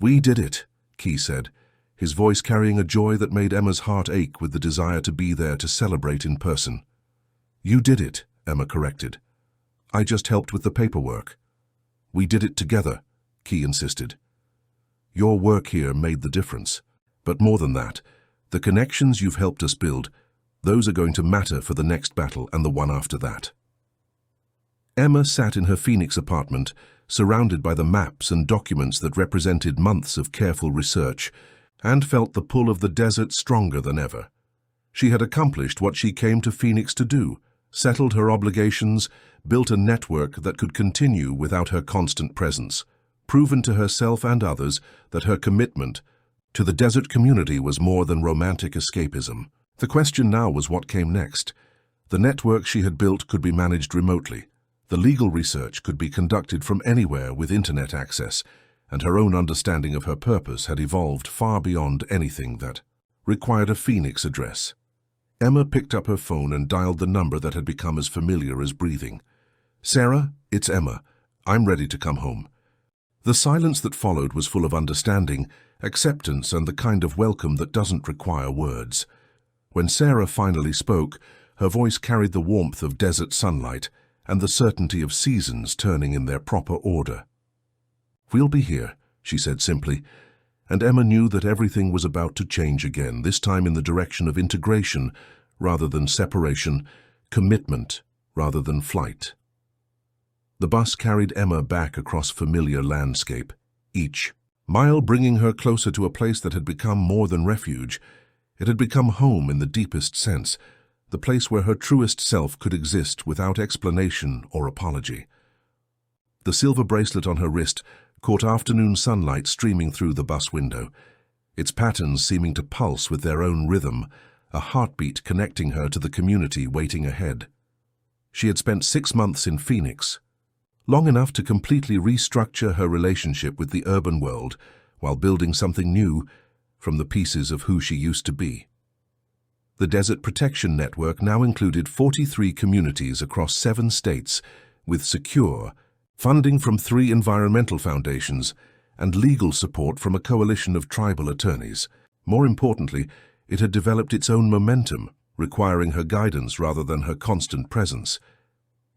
"We did it," Key said, his voice carrying a joy that made Emma's heart ache with the desire to be there to celebrate in person. "You did it," Emma corrected. "I just helped with the paperwork." "We did it together," Key insisted. "Your work here made the difference. But more than that, the connections you've helped us build, those are going to matter for the next battle and the one after that." Emma sat in her Phoenix apartment, surrounded by the maps and documents that represented months of careful research, and felt the pull of the desert stronger than ever. She had accomplished what she came to Phoenix to do, settled her obligations, built a network that could continue without her constant presence, proven to herself and others that her commitment to the desert community was more than romantic escapism. The question now was what came next. The network she had built could be managed remotely. The legal research could be conducted from anywhere with internet access, and her own understanding of her purpose had evolved far beyond anything that required a Phoenix address. Emma picked up her phone and dialed the number that had become as familiar as breathing. "Sarah, it's Emma. I'm ready to come home." The silence that followed was full of understanding, acceptance, and the kind of welcome that doesn't require words. When Sarah finally spoke, her voice carried the warmth of desert sunlight and the certainty of seasons turning in their proper order. "We'll be here," she said simply, and Emma knew that everything was about to change again, this time in the direction of integration rather than separation, commitment rather than flight. The bus carried Emma back across familiar landscape, each mile bringing her closer to a place that had become more than refuge. It had become home in the deepest sense, the place where her truest self could exist without explanation or apology. The silver bracelet on her wrist caught afternoon sunlight streaming through the bus window, its patterns seeming to pulse with their own rhythm, a heartbeat connecting her to the community waiting ahead. She had spent 6 months in Phoenix, long enough to completely restructure her relationship with the urban world while building something new from the pieces of who she used to be. The Desert Protection Network now included 43 communities across 7 states with secure funding from 3 environmental foundations and legal support from a coalition of tribal attorneys. More importantly, it had developed its own momentum, requiring her guidance rather than her constant presence.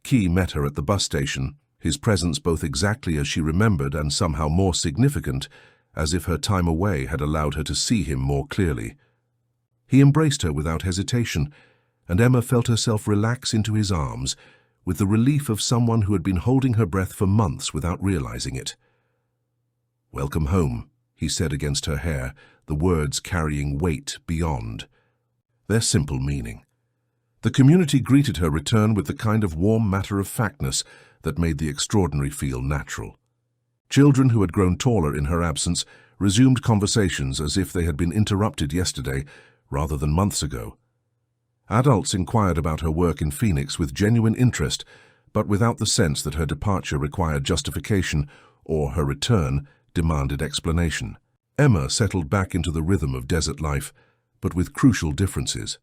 Key met her at the bus station, his presence both exactly as she remembered and somehow more significant, as if her time away had allowed her to see him more clearly. He embraced her without hesitation, and Emma felt herself relax into his arms, with the relief of someone who had been holding her breath for months without realizing it. "Welcome home," he said against her hair, the words carrying weight beyond their simple meaning. The community greeted her return with the kind of warm matter-of-factness that made the extraordinary feel natural. Children who had grown taller in her absence resumed conversations as if they had been interrupted yesterday rather than months ago. Adults inquired about her work in Phoenix with genuine interest, but without the sense that her departure required justification or her return demanded explanation. Emma settled back into the rhythm of desert life, but with crucial differences.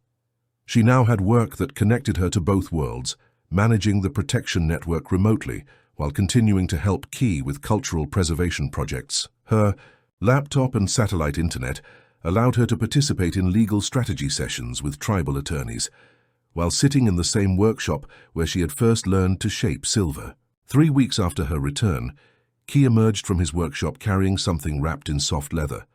She now had work that connected her to both worlds, managing the protection network remotely while continuing to help Key with cultural preservation projects. Her laptop and satellite internet allowed her to participate in legal strategy sessions with tribal attorneys, while sitting in the same workshop where she had first learned to shape silver. 3 weeks after her return, Key emerged from his workshop carrying something wrapped in soft leather.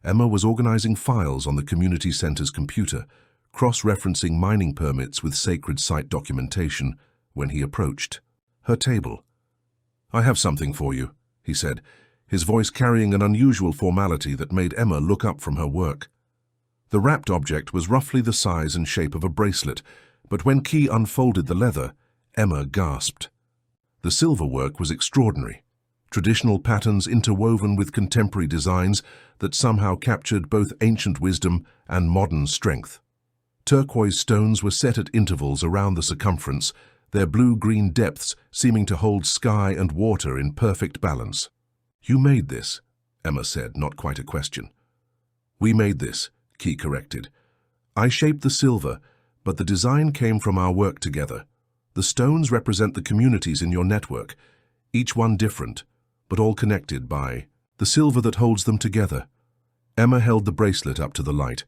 Emma was organizing files on the community center's computer, cross-referencing mining permits with sacred site documentation, when he approached her table. "I have something for you," he said, his voice carrying an unusual formality that made Emma look up from her work. The wrapped object was roughly the size and shape of a bracelet, but when Key unfolded the leather, Emma gasped. The silver work was extraordinary. Traditional patterns interwoven with contemporary designs that somehow captured both ancient wisdom and modern strength. Turquoise stones were set at intervals around the circumference, their blue-green depths seeming to hold sky and water in perfect balance. "You made this," Emma said, not quite a question. "We made this," Key corrected. "I shaped the silver, but the design came from our work together. The stones represent the communities in your network, each one different, but all connected by the silver that holds them together." Emma held the bracelet up to the light,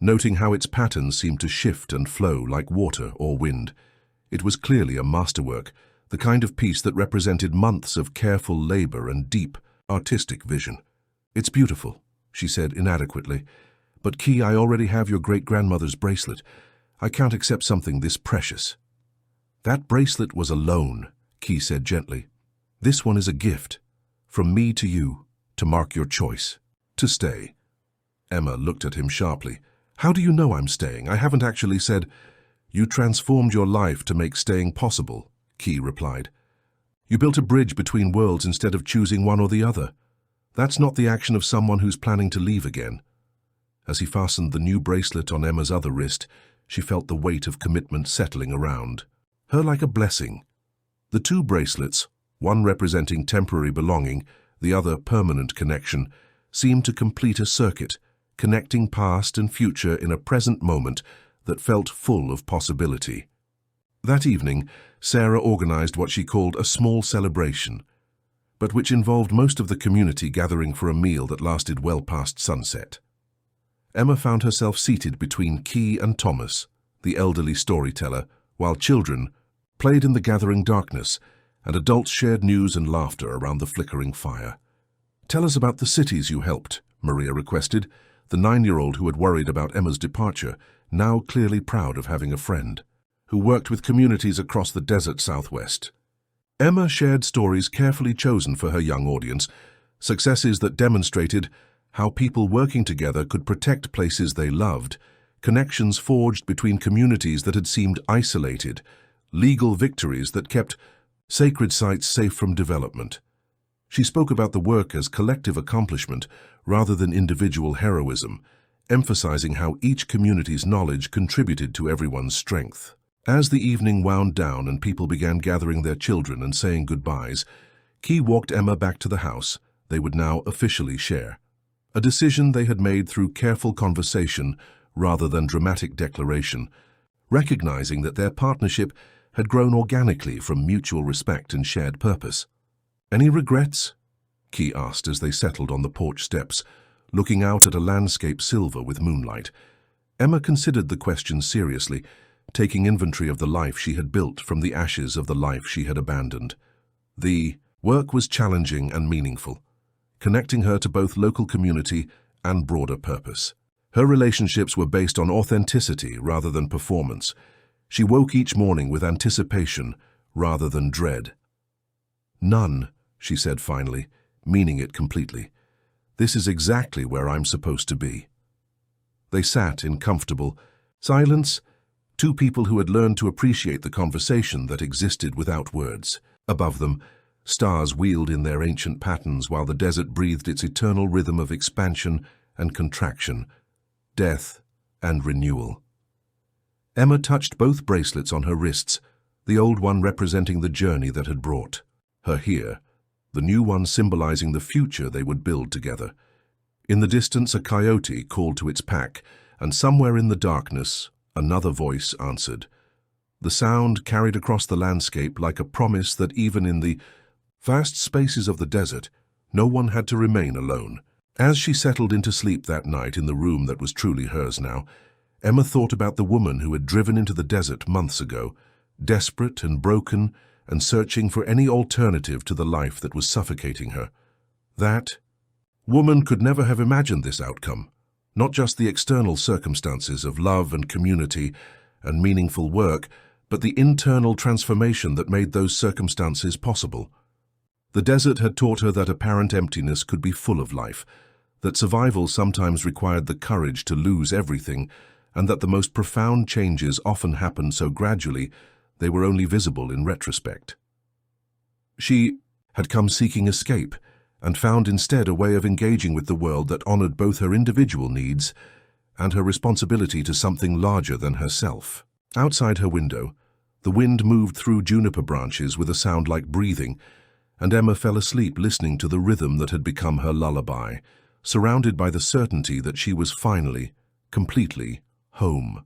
noting how its patterns seemed to shift and flow like water or wind. It was clearly a masterwork, the kind of piece that represented months of careful labor and deep, artistic vision. "It's beautiful," she said inadequately. "But Key, I already have your great-grandmother's bracelet. I can't accept something this precious." "That bracelet was a loan," Key said gently. "This one is a gift. From me to you, to mark your choice. To stay." Emma looked at him sharply. "How do you know I'm staying? I haven't actually said—" "You transformed your life to make staying possible," Key replied. "You built a bridge between worlds instead of choosing one or the other. That's not the action of someone who's planning to leave again." As he fastened the new bracelet on Emma's other wrist, she felt the weight of commitment settling around her like a blessing. The two bracelets, one representing temporary belonging, the other permanent connection, seemed to complete a circuit, connecting past and future in a present moment that felt full of possibility. That evening, Sarah organized what she called a small celebration, but which involved most of the community gathering for a meal that lasted well past sunset. Emma found herself seated between Key and Thomas, the elderly storyteller, while children played in the gathering darkness, and adults shared news and laughter around the flickering fire. "Tell us about the cities you helped," Maria requested, the 9-year-old who had worried about Emma's departure, now clearly proud of having a friend who worked with communities across the desert southwest. Emma shared stories carefully chosen for her young audience, successes that demonstrated how people working together could protect places they loved, connections forged between communities that had seemed isolated, legal victories that kept sacred sites safe from development. She spoke about the work as collective accomplishment rather than individual heroism, emphasizing how each community's knowledge contributed to everyone's strength. As the evening wound down and people began gathering their children and saying goodbyes, Key walked Emma back to the house they would now officially share. A decision they had made through careful conversation rather than dramatic declaration, recognizing that their partnership had grown organically from mutual respect and shared purpose. "Any regrets?" Key asked as they settled on the porch steps, looking out at a landscape silver with moonlight. Emma considered the question seriously, taking inventory of the life she had built from the ashes of the life she had abandoned. The work was challenging and meaningful, connecting her to both local community and broader purpose. Her relationships were based on authenticity rather than performance. She woke each morning with anticipation rather than dread. "None," she said finally, meaning it completely. "This is exactly where I'm supposed to be." They sat in comfortable silence, two people who had learned to appreciate the conversation that existed without words. Above them, stars wheeled in their ancient patterns while the desert breathed its eternal rhythm of expansion and contraction, death and renewal. Emma touched both bracelets on her wrists, the old one representing the journey that had brought her here, the new one symbolizing the future they would build together. In the distance, a coyote called to its pack, and somewhere in the darkness, another voice answered. The sound carried across the landscape like a promise that even in the vast spaces of the desert, no one had to remain alone. As she settled into sleep that night in the room that was truly hers now, Emma thought about the woman who had driven into the desert months ago, desperate and broken and searching for any alternative to the life that was suffocating her. That woman could never have imagined this outcome, not just the external circumstances of love and community and meaningful work, but the internal transformation that made those circumstances possible. The desert had taught her that apparent emptiness could be full of life, that survival sometimes required the courage to lose everything, and that the most profound changes often happened so gradually they were only visible in retrospect. She had come seeking escape, and found instead a way of engaging with the world that honored both her individual needs and her responsibility to something larger than herself. Outside her window, the wind moved through juniper branches with a sound like breathing, and Emma fell asleep listening to the rhythm that had become her lullaby, surrounded by the certainty that she was finally, completely, home.